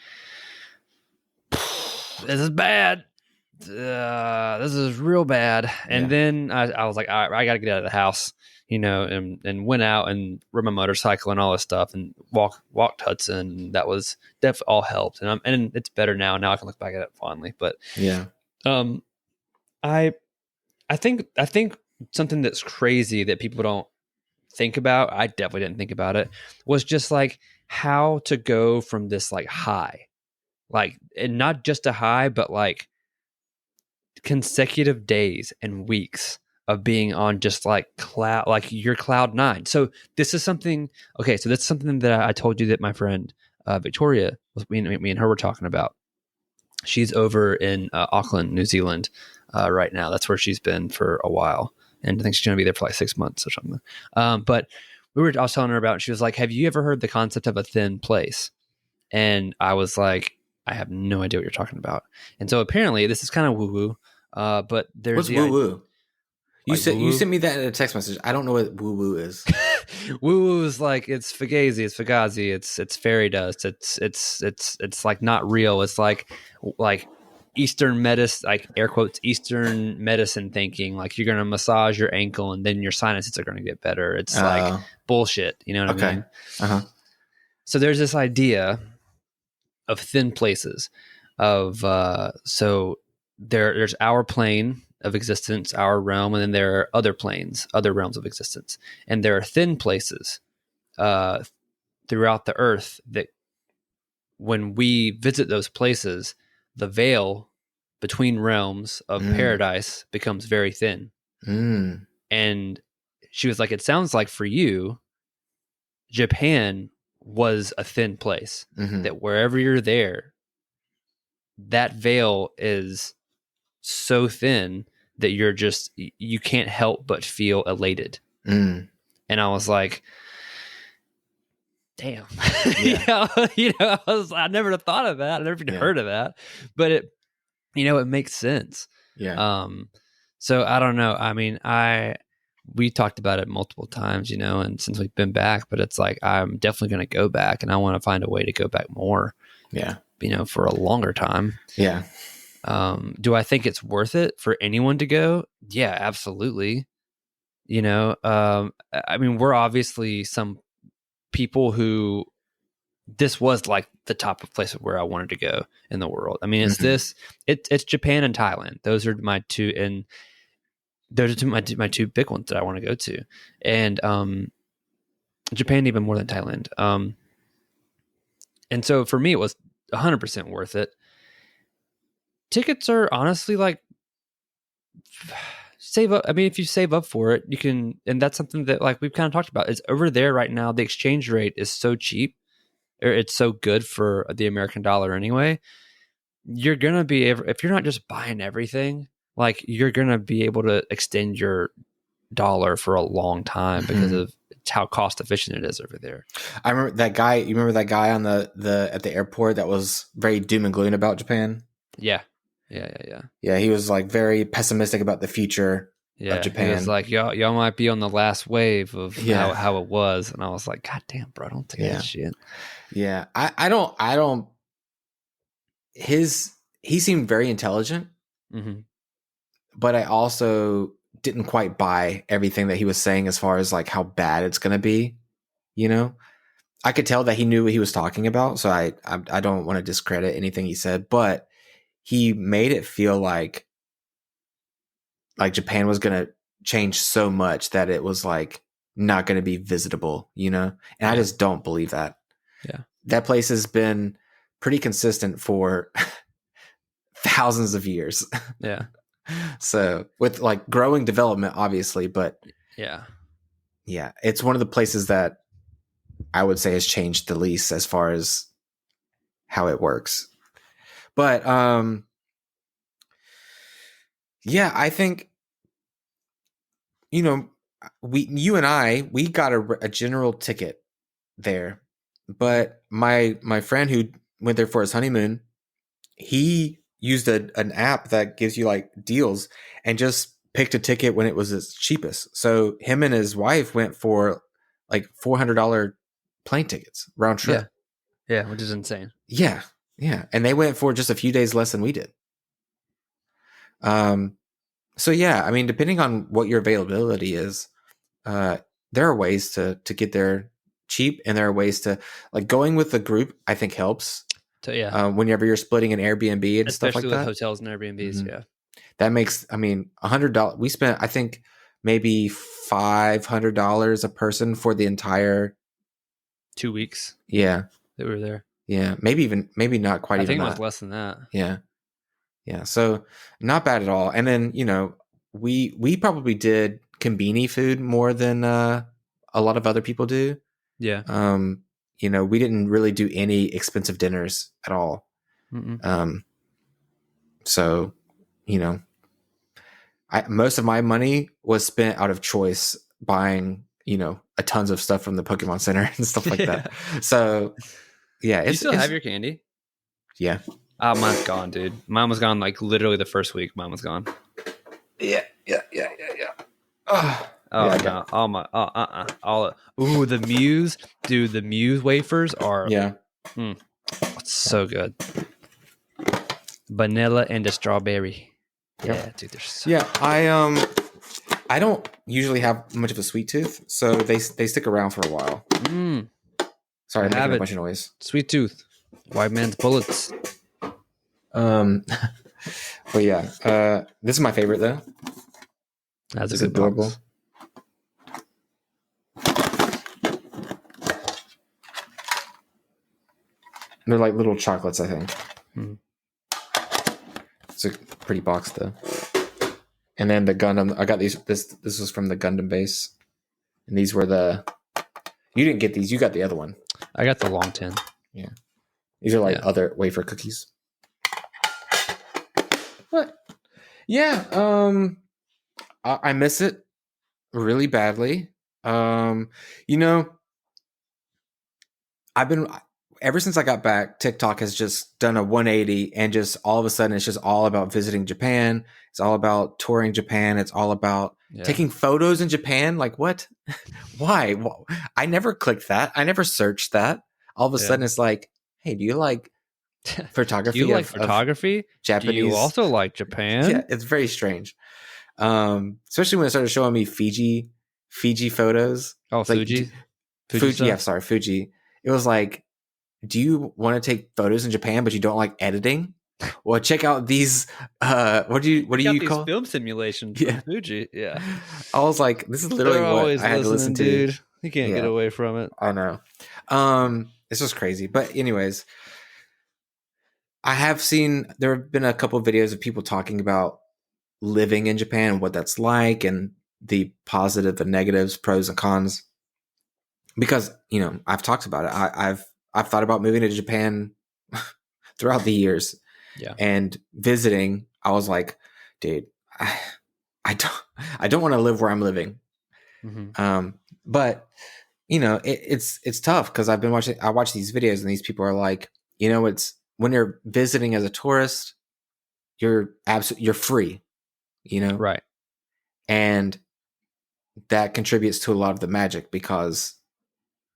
this is bad. This is real bad. And then I was like, all right, I got to get out of the house, you know, and went out and rode my motorcycle and all this stuff and walked Hudson. That was definitely all helped. And it's better now. Now I can look back at it fondly. But I think something that's crazy that people don't think about, I definitely didn't think about it, was just like how to go from this like high, like, and not just a high, but like consecutive days and weeks of being on just like cloud, like you're cloud nine. So this is something, okay, so that's something that I told you that my friend Victoria, me and her were talking about. She's over in Auckland, New Zealand right now. That's where she's been for a while. And I think she's going to be there for like 6 months or something. But I was telling her about, and she was like, have you ever heard the concept of a thin place? And I was like, I have no idea what you're talking about. And so apparently this is kind of woo-woo. But there's what's woo-woo? You sent me that in a text message. I don't know what woo-woo is. Woo-woo is like, it's fugazi, it's fugazi, it's fairy dust. It's like not real. It's like Eastern medicine, like air quotes, Eastern medicine thinking, like you're going to massage your ankle and then your sinuses are going to get better. It's like bullshit. You know what I mean? Uh-huh. So there's this idea of thin places so there's our plane of existence, our realm, and then there are other planes, other realms of existence. And there are thin places throughout the earth that when we visit those places, the veil between realms of paradise becomes very thin. And she was like, it sounds like for you, Japan was a thin place, that wherever you're there, that veil is so thin that you can't help but feel elated. And I was like, damn. Yeah. I never have thought of that. I never even heard of that, but it makes sense. Yeah. So I don't know. I mean, we talked about it multiple times, and since we've been back, but it's like, I'm definitely going to go back, and I want to find a way to go back more. Yeah. For a longer time. Yeah. Do I think it's worth it for anyone to go? Yeah, absolutely. I mean, we're obviously some people who this was like the top of place where I wanted to go in the world. I mean, it's Japan and Thailand. Those are my two, and those are my two big ones that I want to go to. And Japan even more than Thailand. And so for me, it was 100% worth it. Tickets are honestly like, save up. I mean, if you save up for it, you can, and that's something that like we've kind of talked about. It's over there right now. The exchange rate is so cheap, or it's so good for the American dollar anyway. You're gonna be able, if you're not just buying everything, like you're gonna be able to extend your dollar for a long time because of how cost efficient it is over there. I remember that guy. You remember that guy on the at the airport that was very doom and gloom about Japan? Yeah. Yeah, he was like very pessimistic about the future of Japan. He was like, y'all might be on the last wave of how it was. And I was like, God damn, bro, don't take that shit. Yeah. I don't he seemed very intelligent, but I also didn't quite buy everything that he was saying as far as like how bad it's going to be. I could tell that he knew what he was talking about. So I don't want to discredit anything he said, but he made it feel like Japan was going to change so much that it was like not going to be visitable, and I just don't believe that. Yeah. That place has been pretty consistent for thousands of years. Yeah. So with like growing development, obviously, but yeah, it's one of the places that I would say has changed the least as far as how it works. But yeah, I think you and I got a general ticket there, but my friend who went there for his honeymoon, he used an app that gives you like deals and just picked a ticket when it was its cheapest. So him and his wife went for like $400 plane tickets round trip. Yeah, which is insane. Yeah, and they went for just a few days less than we did. So yeah, I mean, depending on what your availability is, there are ways to get there cheap, and there are ways to like going with the group. I think helps. So, whenever you're splitting an Airbnb and stuff like that, especially with hotels and Airbnbs, that makes. I mean, $100. We spent, I think, maybe $500 a person for the entire 2 weeks. Yeah, that we were there. Yeah, maybe not quite. I think it was less than that. Yeah. So not bad at all. And then we probably did Konbini food more than a lot of other people do. Yeah. We didn't really do any expensive dinners at all. So, most of my money was spent out of choice buying, a tons of stuff from the Pokemon Center and stuff like that. So, yeah. Do you still have your candy? Yeah. Oh, mine's gone, dude. Mine was gone like literally the first week. Mine was gone. Yeah. Oh no! Oh my! Ooh, the Muse, dude. The Muse wafers are it's so good. Vanilla and the strawberry. Yeah, dude. They're so good. I don't usually have much of a sweet tooth, so they stick around for a while. Sorry, I'm making a bunch of noise. Sweet tooth, white man's bullets. But yeah, this is my favorite though. That's a good adorable. Box. They're like little chocolates, I think. It's a pretty box though. And then the Gundam, I got these. This was from the Gundam base, and these were you didn't get these. You got the other one. I got the long tin. Yeah, these are like other wafer cookies. What? Yeah. I miss it really badly. I've been ever since I got back, TikTok has just done a 180 and just all of a sudden it's just all about visiting Japan. It's all about touring Japan. It's all about taking photos in Japan. Like what? Why? Well, I never clicked that. I never searched that. All of a sudden it's like, hey, do you like photography? Do you like photography? Japanese. Do you also like Japan? Yeah, it's very strange. Especially when it started showing me Fiji photos. Oh, It's Fuji? Like, Fuji. Yeah, sorry, Fuji. It was like, do you want to take photos in Japan, but you don't like editing? Well, check out these. What do you call film simulations? From Fuji. Yeah, I was like, this is literally what I had to listen to. Dude, you can't get away from it. I know. It's just crazy. But anyways, I have seen there have been a couple of videos of people talking about living in Japan and what that's like, and the positive and negatives, pros and cons. Because I've talked about it. I've thought about moving to Japan throughout the years. Yeah. And visiting, I was like, dude, I don't want to live where I'm living. Mm-hmm. But it's tough because I watch these videos and these people are like, it's when you're visiting as a tourist, you're free, Right. And that contributes to a lot of the magic because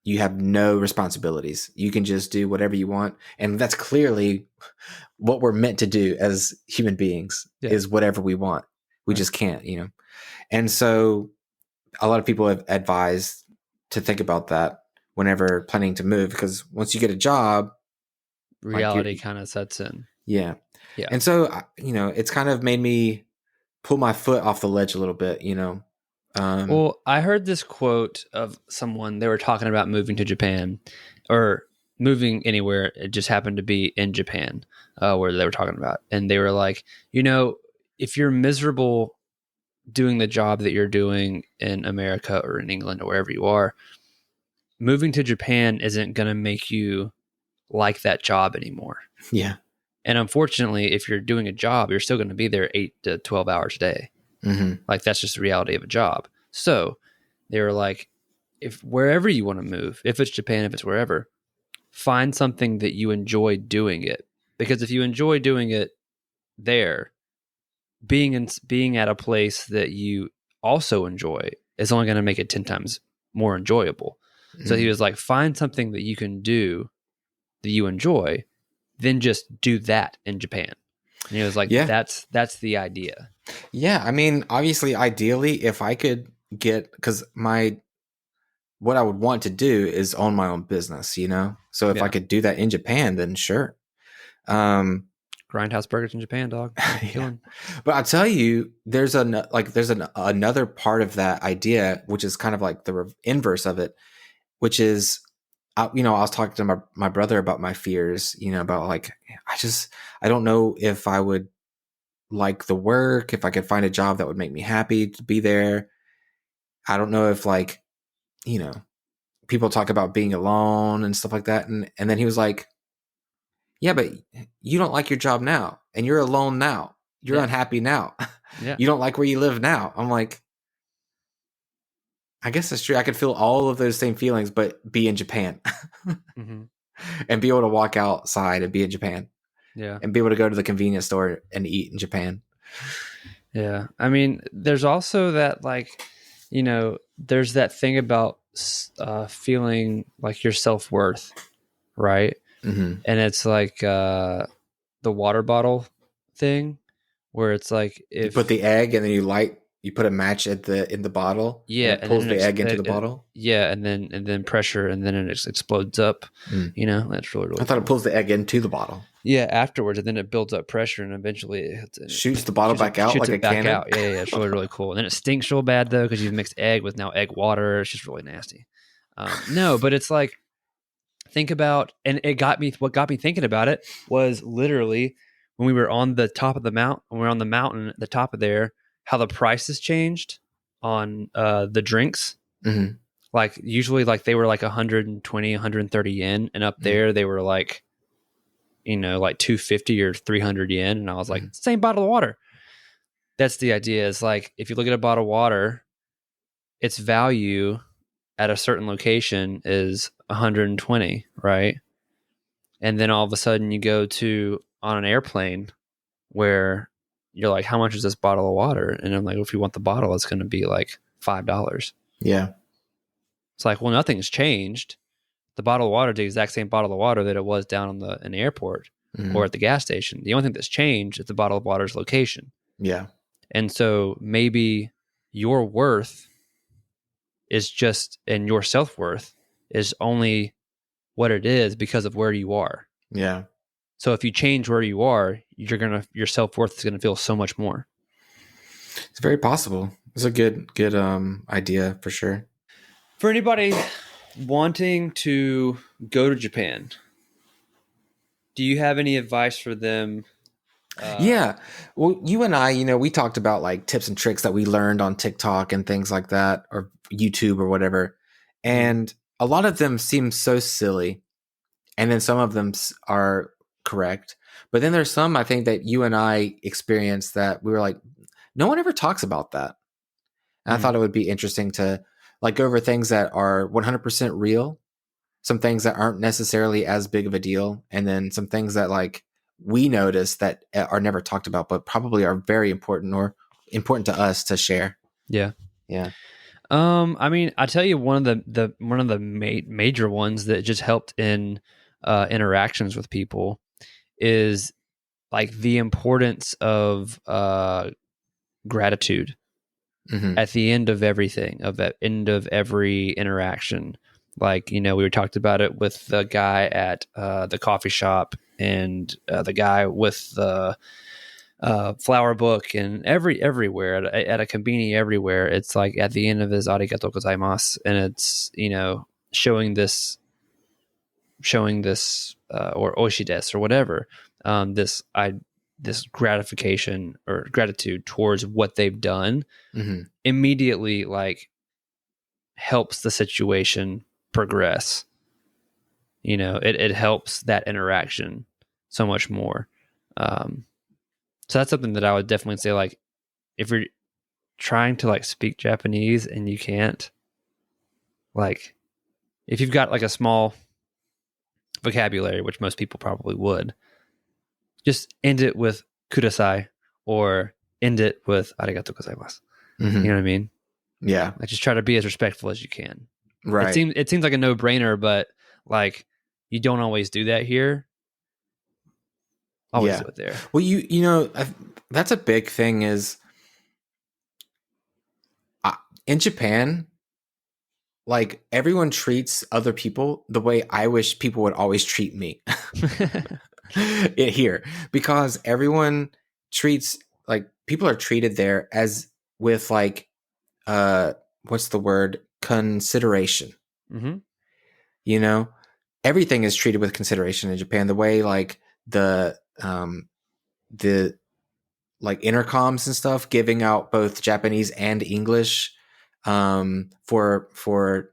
you have no responsibilities. You can just do whatever you want. And that's clearly what we're meant to do as human beings is whatever we want. We just can't, And so a lot of people have advised to think about that whenever planning to move, because once you get a job, reality kind of sets in. Yeah. Yeah. And so, it's kind of made me pull my foot off the ledge a little bit, Well, I heard this quote of someone. They were talking about moving to Japan or moving anywhere. It just happened to be in Japan where they were talking about. And they were like, if you're miserable doing the job that you're doing in America or in England or wherever you are, moving to Japan isn't going to make you like that job anymore. Yeah. And unfortunately, if you're doing a job, you're still going to be there 8 to 12 hours a day. Mm-hmm. Like that's just the reality of a job. So they were like, if wherever you want to move, if it's Japan, if it's wherever, find something that you enjoy doing it. Because if you enjoy doing it there, being at a place that you also enjoy is only going to make it 10 times more enjoyable. Mm-hmm. So he was like, find something that you can do that you enjoy, then just do that in Japan. And he was like, that's the idea. Yeah. I mean, obviously, ideally, if I could because what I would want to do is own my own business, So if I could do that in Japan, then sure. Grindhouse burgers in Japan, dog. Yeah. But I'll tell you, there's another part of that idea, which is kind of like the inverse of it, which is, I was talking to my brother about my fears, about like, I don't know if I would like the work, if I could find a job that would make me happy to be there. I don't know if people talk about being alone and stuff like that. And then he was like, yeah, but you don't like your job now and you're alone now. You're unhappy now. Yeah. You don't like where you live now. I'm like, I guess that's true. I could feel all of those same feelings, but be in Japan mm-hmm. and be able to walk outside and be in Japan. Yeah. And be able to go to the convenience store and eat in Japan. Yeah. I mean, there's also that there's that thing about feeling like your self-worth, right? Mm-hmm. And it's like the water bottle thing where it's like if you put the egg and then you put a match in the bottle. Yeah. And it pulls the egg into the bottle. Yeah. And then pressure and then it explodes up. That's really, really I thought cool. It pulls the egg into the bottle. Yeah. Afterwards. And then it builds up pressure and eventually it shoots the bottle back out like a cannon. Out. Yeah. It's really, really cool. And then it stinks real bad though, because you've mixed egg with now egg water. It's just really nasty. No, but it's like, think about, and what got me thinking about it was literally when we were on the top of the mountain, at the top of there, how the prices changed on the drinks. Mm-hmm. Like usually like they were like 120, 130 yen. And up there they were like, like 250 or 300 yen. And I was like, same bottle of water. That's the idea. Is like, if you look at a bottle of water, its value at a certain location is 120, right? And then all of a sudden you go to on an airplane where you're like, how much is this bottle of water? And I'm like, well, if you want the bottle, it's going to be like $5. Yeah. It's like, well, nothing's changed. The bottle of water is the exact same bottle of water that it was down in the airport or at the gas station. The only thing that's changed is the bottle of water's location. Yeah. And so maybe your worth is just, and your self-worth is only what it is because of where you are. Yeah. So if you change where you are, your self-worth is gonna feel so much more. It's very possible. It's a good idea for sure. For anybody wanting to go to Japan, do you have any advice for them? Yeah. Well, you and I, we talked about like tips and tricks that we learned on TikTok and things like that, or YouTube or whatever. And a lot of them seem so silly. And then some of them are correct. But then there's some, I think, that you and I experienced that we were like, no one ever talks about that. And I thought it would be interesting to like go over things that are 100% real, some things that aren't necessarily as big of a deal, and then some things that like we notice that are never talked about, but probably are very important or important to us to share. Yeah. Yeah. I mean, I tell you, one of the major ones that just helped in interactions with people is like the importance of gratitude at the end of everything, of the end of every interaction. Like, we were talked about it with the guy at the coffee shop and the guy with the flower book, and everywhere at a konbini, everywhere. It's like at the end of his arigatou gozaimasu, and it's showing this or oishi desu or whatever, this gratification or gratitude towards what they've done immediately like helps the situation progress. It helps that interaction so much more. So that's something that I would definitely say, like, if you're trying to like speak Japanese and you can't, like, if you've got like a small vocabulary, which most people probably would, just end it with kudasai or end it with arigatou gozaimasu. You know what I mean? Yeah. Like, just try to be as respectful as you can. Right. It seems like a no-brainer, but like, you don't always do that here. Always do it there. Well, that's a big thing is in Japan, like everyone treats other people the way I wish people would always treat me here, because everyone treats, like, people are treated there as with like, what's the word? Consideration. Everything is treated with consideration in Japan. The way like the like intercoms and stuff, giving out both Japanese and English for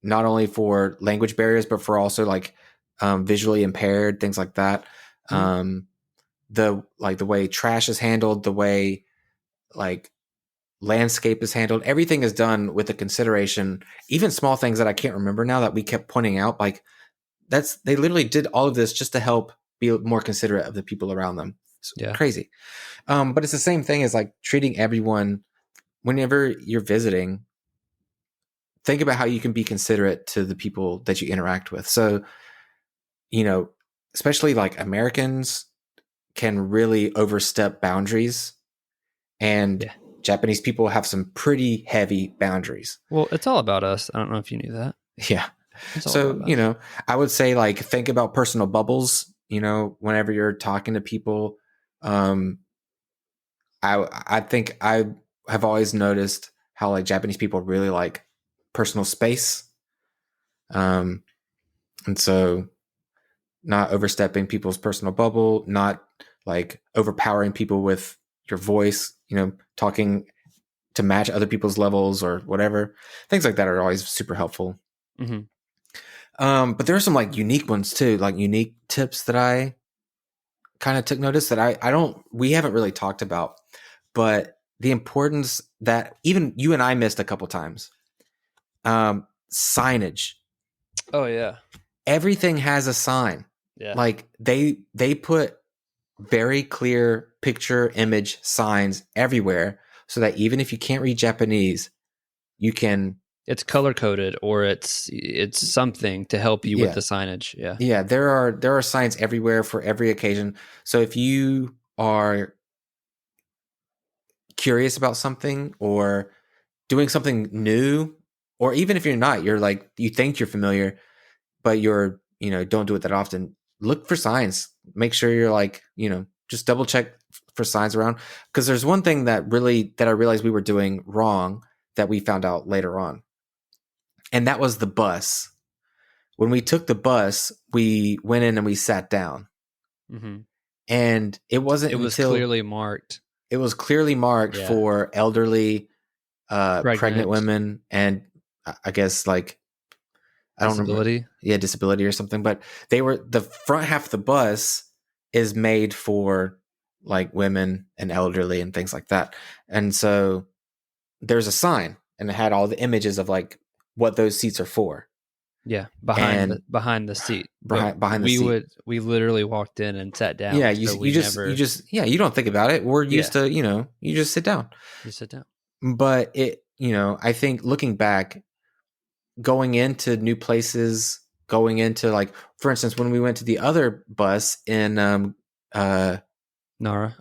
not only for language barriers, but for also like visually impaired, things like that. The way trash is handled, the way like landscape is handled, everything is done with a consideration. Even small things that I can't remember now that we kept pointing out, like they literally did all of this just to help be more considerate of the people around them. It's crazy. But it's the same thing as like treating everyone whenever you're visiting. Think about how you can be considerate to the people that you interact with. So, especially like Americans can really overstep boundaries, and Japanese people have some pretty heavy boundaries. Well, it's all about us. I don't know if you knew that. Yeah. So, I would say like, think about personal bubbles, whenever you're talking to people. I think I have always noticed how like Japanese people really like personal space. And so not overstepping people's personal bubble, not like overpowering people with your voice, talking to match other people's levels or whatever. Things like that are always super helpful. But there are some like unique ones too, like unique tips that I kind of took notice that we haven't really talked about, but the importance that even you and I missed a couple times. Signage. Oh yeah. Everything has a sign. Yeah. Like they put very clear picture image signs everywhere so that even if you can't read Japanese, you can. It's color coded, or it's something to help you with the signage. Yeah. Yeah, there are signs everywhere for every occasion. So if you are curious about something or doing something new, or even if you're not, you're like, you think you're familiar, but don't do it that often, look for signs. Make sure you're like, just double check for signs around. Because there's one thing that I realized we were doing wrong that we found out later on. And that was the bus. When we took the bus, we went in and we sat down. Mm-hmm. And it wasn't was until clearly marked. It was clearly marked for elderly, pregnant women, and I guess like, I don't remember. Yeah, disability or something. But the front half of the bus is made for like women and elderly and things like that. And so there's a sign, and it had all the images of like what those seats are for. Yeah, behind the seat. Behind the seat. We literally walked in and sat down. Yeah, you don't think about it. We're used to, you just sit down. You sit down. But I think looking back, going into new places, going into like, for instance, when we went to the other bus in Nara,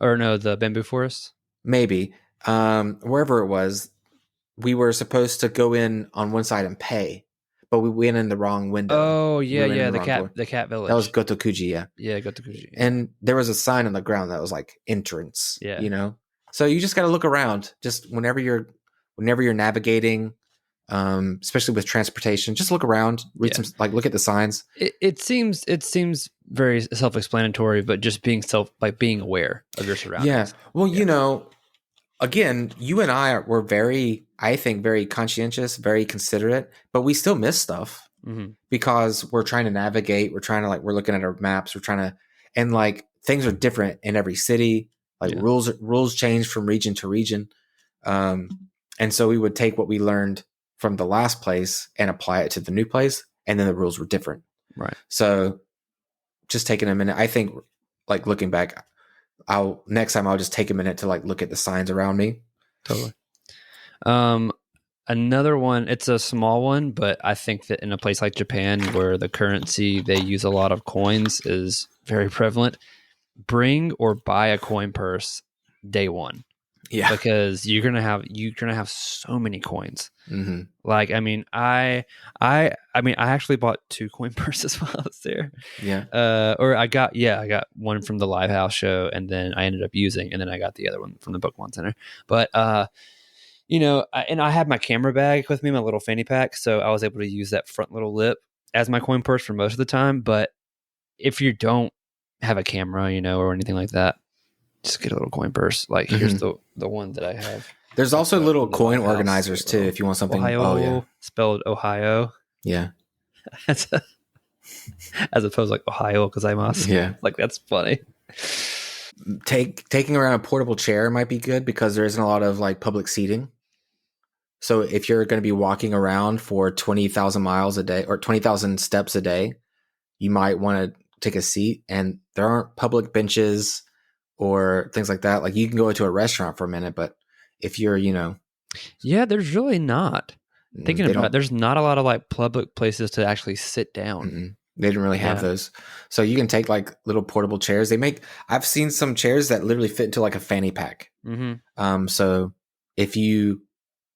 or no, the bamboo forest, maybe wherever it was, we were supposed to go in on one side and pay, but we went in the wrong window. Oh yeah, the cat village. That was Gotokuji, yeah, Gotokuji. Yeah. And there was a sign on the ground that was like entrance. Yeah, so you just got to look around. Just whenever you're navigating. Especially with transportation, just look around, read some, like, look at the signs. It seems very self-explanatory, but just being aware of your surroundings. Yeah. Well, again, you and I were I think, very conscientious, very considerate, but we still miss stuff because we're trying to navigate. We're trying to we're looking at our maps. We're trying to, and like things are different in every city. Like rules change from region to region. And so we would take what we learned from the last place and apply it to the new place, and then the rules were different. Right. So just taking a minute, I think, like, looking back, next time I'll just take a minute to like look at the signs around me. Totally. Another one, it's a small one, but I think that in a place like Japan, where the currency they use a lot of coins is very prevalent, bring or buy a coin purse day one. Yeah, because you're gonna have so many coins. Mm-hmm. Like, I mean, I actually bought 2 coin purses while I was there. Yeah. Or I got one from the Live House show, and then I ended up using, and then I got the other one from the Pokemon Center. But and I had my camera bag with me, my little fanny pack, so I was able to use that front little lip as my coin purse for most of the time. But if you don't have a camera, or anything like that, just get a little coin purse. Like, here's the one that I have. There's also little coin organizers too, if you want something. Ohio, spelled Ohio. Yeah. As opposed to like Ohio, because I'm awesome. Yeah. Like, that's funny. Taking around a portable chair might be good because there isn't a lot of like public seating. So if you're going to be walking around for 20,000 miles a day or 20,000 steps a day, you might want to take a seat, and there aren't public benches or things like that. Like, you can go into a restaurant for a minute, but if you're, yeah, there's really not. Thinking about it, there's not a lot of like public places to actually sit down. Mm-mm. They didn't really have those. So you can take like little portable chairs. I've seen some chairs that literally fit into like a fanny pack. Mm-hmm. So if you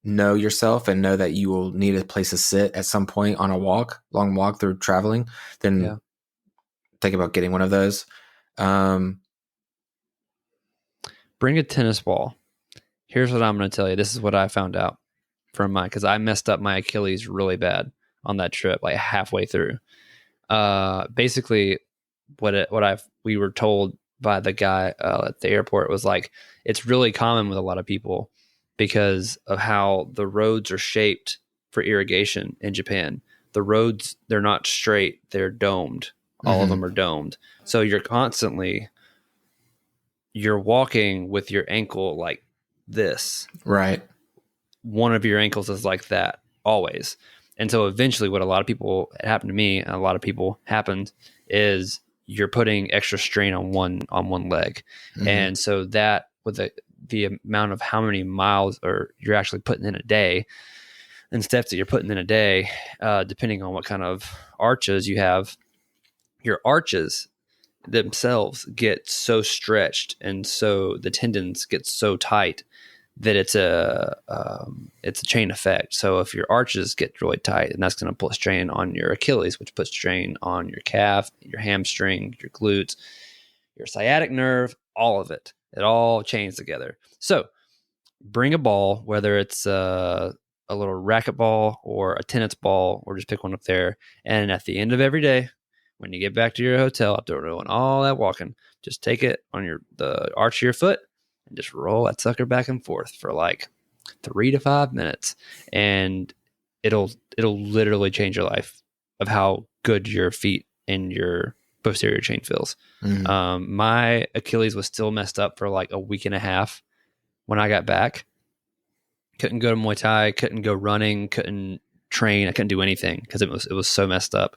know yourself and know that you will need a place to sit at some point on a long walk through traveling, then think about getting one of those. Bring a tennis ball. Here's what I'm going to tell you. This is what I found out from mine, because I messed up my Achilles really bad on that trip, like halfway through. Basically, we were told by the guy at the airport was like, it's really common with a lot of people because of how the roads are shaped for irrigation in Japan. The roads, they're not straight, they're domed. All of them are domed. So you're walking with your ankle like this. Right. One of your ankles is like that always. And so eventually what it happened to me, and a lot of people happened, is you're putting extra strain on one leg. Mhm. And so that with the amount of how many miles or you're actually putting in a day and steps that you're putting in a day, depending on what kind of arches you have, your arches themselves get so stretched and so the tendons get so tight that it's a chain effect. So if your arches get really tight, and that's going to put strain on your Achilles, which puts strain on your calf, your hamstring, your glutes, your sciatic nerve, all of it. It all chains together. So bring a ball, whether it's a little racket ball or a tennis ball, or just pick one up there. And at the end of every day, when you get back to your hotel after doing all that walking, just take it on the arch of your foot and just roll that sucker back and forth for like 3 to 5 minutes, and it'll literally change your life of how good your feet and your posterior chain feels. Mm-hmm. My Achilles was still messed up for like a week and a half when I got back. Couldn't go to Muay Thai, couldn't go running, couldn't train. I couldn't do anything because it was so messed up.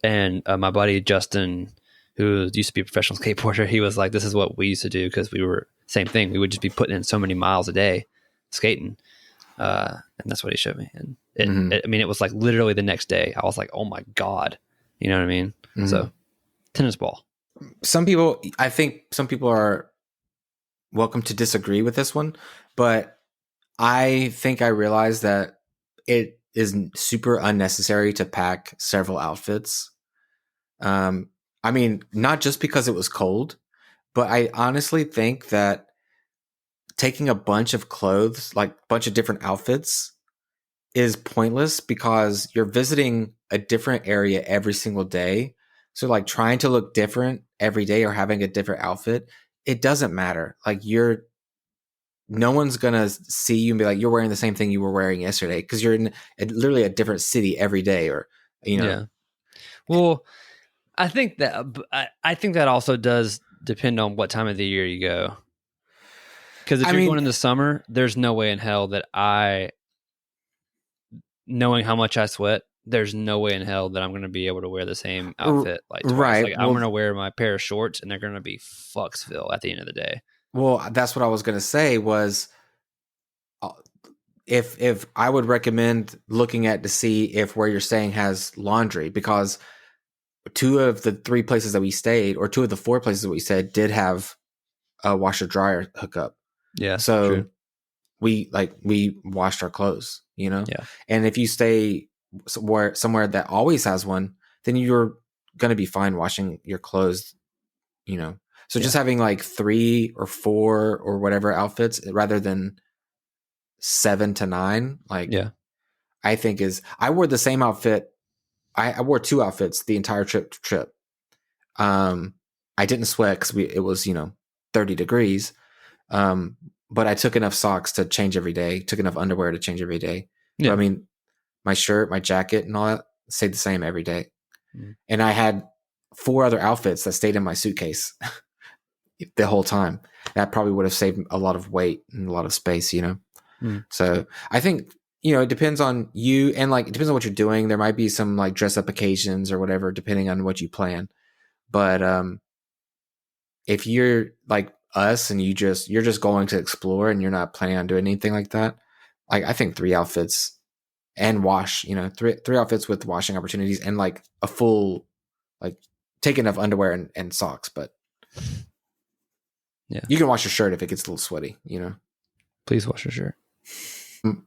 And my buddy Justin, who used to be a professional skateboarder, he was like, this is what we used to do because we were same thing. We would just be putting in so many miles a day skating. And that's what he showed me. And it was like literally the next day I was like, oh my God, you know what I mean? Mm-hmm. So tennis ball. I think some people are welcome to disagree with this one, but I think I realized that it is super unnecessary to pack several outfits. I mean, not just because it was cold, but I honestly think that taking a bunch of clothes, like a bunch of different outfits, is pointless because you're visiting a different area every single day. So like trying to look different every day or having a different outfit, it doesn't matter. Like no one's going to see you and be like, you're wearing the same thing you were wearing yesterday because you're in literally a different city every day or, you know. Yeah. Well, I think that also does depend on what time of the year you go. Because if you're going in the summer, there's no way in hell that knowing how much I sweat, there's no way in hell that I'm going to be able to wear the same outfit like twice. Right. Like, I'm going to wear my pair of shorts and they're going to be Fucksville at the end of the day. Well, that's what I was going to say was if I would recommend looking at to see if where you're staying has laundry, because 2 of the 3 places that we stayed, or 2 of the 4 places that we stayed, did have a washer dryer hookup. Yeah. So true. we washed our clothes, you know? Yeah. And if you stay somewhere that always has one, then you're going to be fine washing your clothes, you know? So just having like 3 or 4 or whatever outfits rather than 7 to 9, like, I think I wore the same outfit. I wore 2 outfits the entire trip. I didn't sweat because it was, 30 degrees. But I took enough socks to change every day, took enough underwear to change every day. Yeah. But, I mean, my shirt, my jacket and all that stayed the same every day. Mm. And I had 4 other outfits that stayed in my suitcase the whole time. That probably would have saved a lot of weight and a lot of space, you know? Mm. So I think, it depends on you, and like, it depends on what you're doing. There might be some like dress up occasions or whatever, depending on what you plan. But, if you're like us and you're just going to explore and you're not planning on doing anything like that, like, I think 3 outfits and wash, 3 outfits with washing opportunities and like a full, like, take enough underwear and socks, but you can wash your shirt if it gets a little sweaty, Please wash your shirt.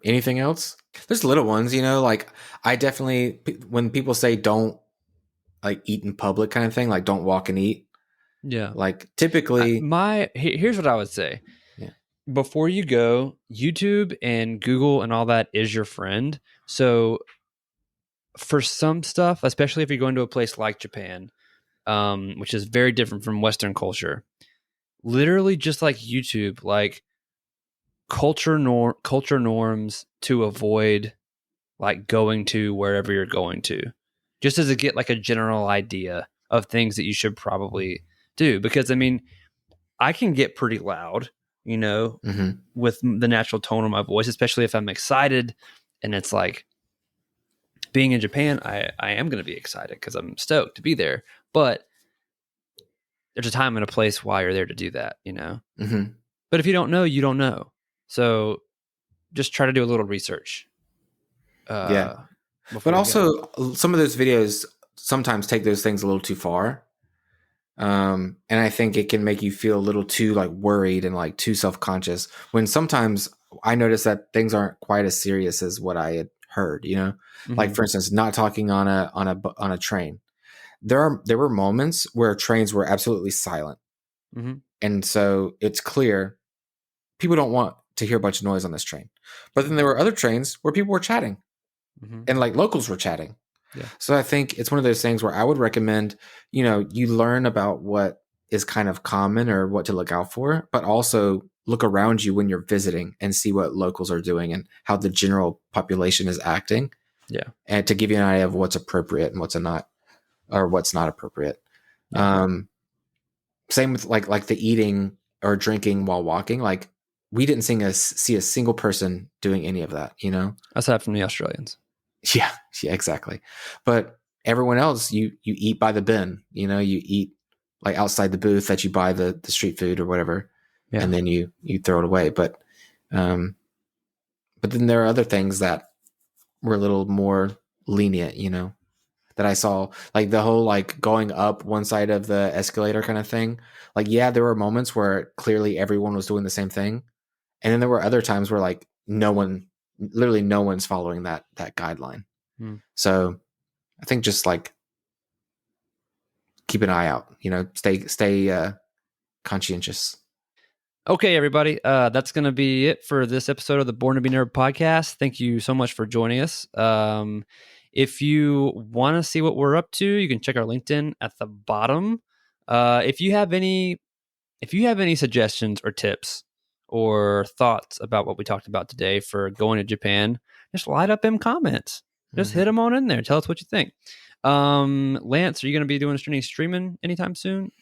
Anything else? There's little ones, like, I definitely, when people say don't like eat in public kind of thing, like don't walk and eat. Yeah. Like typically here's what I would say. Yeah. Before you go, YouTube and Google and all that is your friend. So for some stuff, especially if you're going to a place like Japan, which is very different from Western culture, literally just like YouTube, like culture norms to avoid like going to wherever you're going to, just as get like a general idea of things that you should probably do. Because I mean, I can get pretty loud, with the natural tone of my voice, especially if I'm excited and it's like being in Japan, I am going to be excited because I'm stoked to be there. But there's a time and a place why you're there to do that, you know? Mm-hmm. But if you don't know, you don't know. So just try to do a little research. Yeah. But also, some of those videos sometimes take those things a little too far. And I think it can make you feel a little too like worried and like too self-conscious, when sometimes I notice that things aren't quite as serious as what I had heard, you know, like for instance, not talking on a train. There were moments where trains were absolutely silent. Mm-hmm. And so it's clear people don't want to hear a bunch of noise on this train. But then there were other trains where people were chatting and like locals were chatting. Yeah. So I think it's one of those things where I would recommend, you know, you learn about what is kind of common or what to look out for, but also look around you when you're visiting and see what locals are doing and how the general population is acting. Yeah. And to give you an idea of what's appropriate and what's not appropriate. Yeah. Same with like the eating or drinking while walking. Like we didn't see a single person doing any of that, you know? Aside from the Australians. Yeah, exactly. But everyone else, you eat by the bin, you know, you eat like outside the booth that you buy the street food or whatever, and then you throw it away. But then there are other things that were a little more lenient, you know, that I saw, like the whole like going up one side of the escalator kind of thing. Like, yeah, there were moments where clearly everyone was doing the same thing, and then there were other times where like literally no one's following that guideline. So I think just like keep an eye out, you know, stay conscientious. Okay, everybody. That's going to be it for this episode of the Born2BNerd podcast. Thank you so much for joining us. If you want to see what we're up to, you can check our LinkedIn at the bottom. If you have any suggestions or tips or thoughts about what we talked about today for going to Japan, just light up them comments. Just hit them on in there. Tell us what you think. Lance, are you going to be doing streaming anytime soon?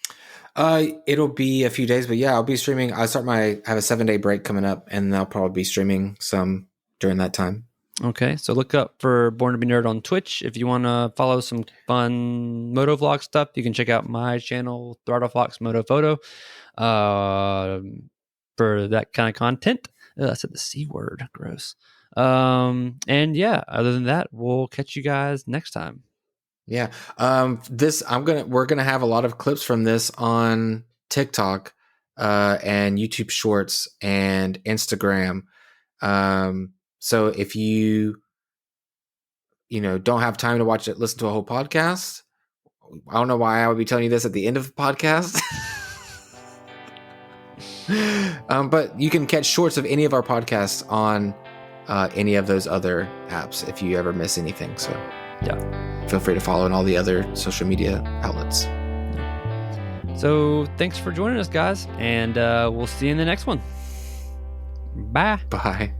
It'll be a few days, but yeah, I'll be streaming. I have a 7-day break coming up, and I'll probably be streaming some during that time. Okay, so look up for Born2BNerd on Twitch. If you want to follow some fun moto vlog stuff, you can check out my channel, Throttle Fox Moto Photo, for that kind of content. I said the C word, gross. And yeah, other than that, we'll catch you guys next time. Yeah. We're gonna have a lot of clips from this on TikTok, and YouTube Shorts and Instagram. So if you don't have time to listen to a whole podcast, I don't know why I would be telling you this at the end of the podcast. But you can catch shorts of any of our podcasts on any of those other apps if you ever miss anything. So yeah, feel free to follow in all the other social media outlets. So thanks for joining us, guys, and we'll see you in the next one. Bye. Bye.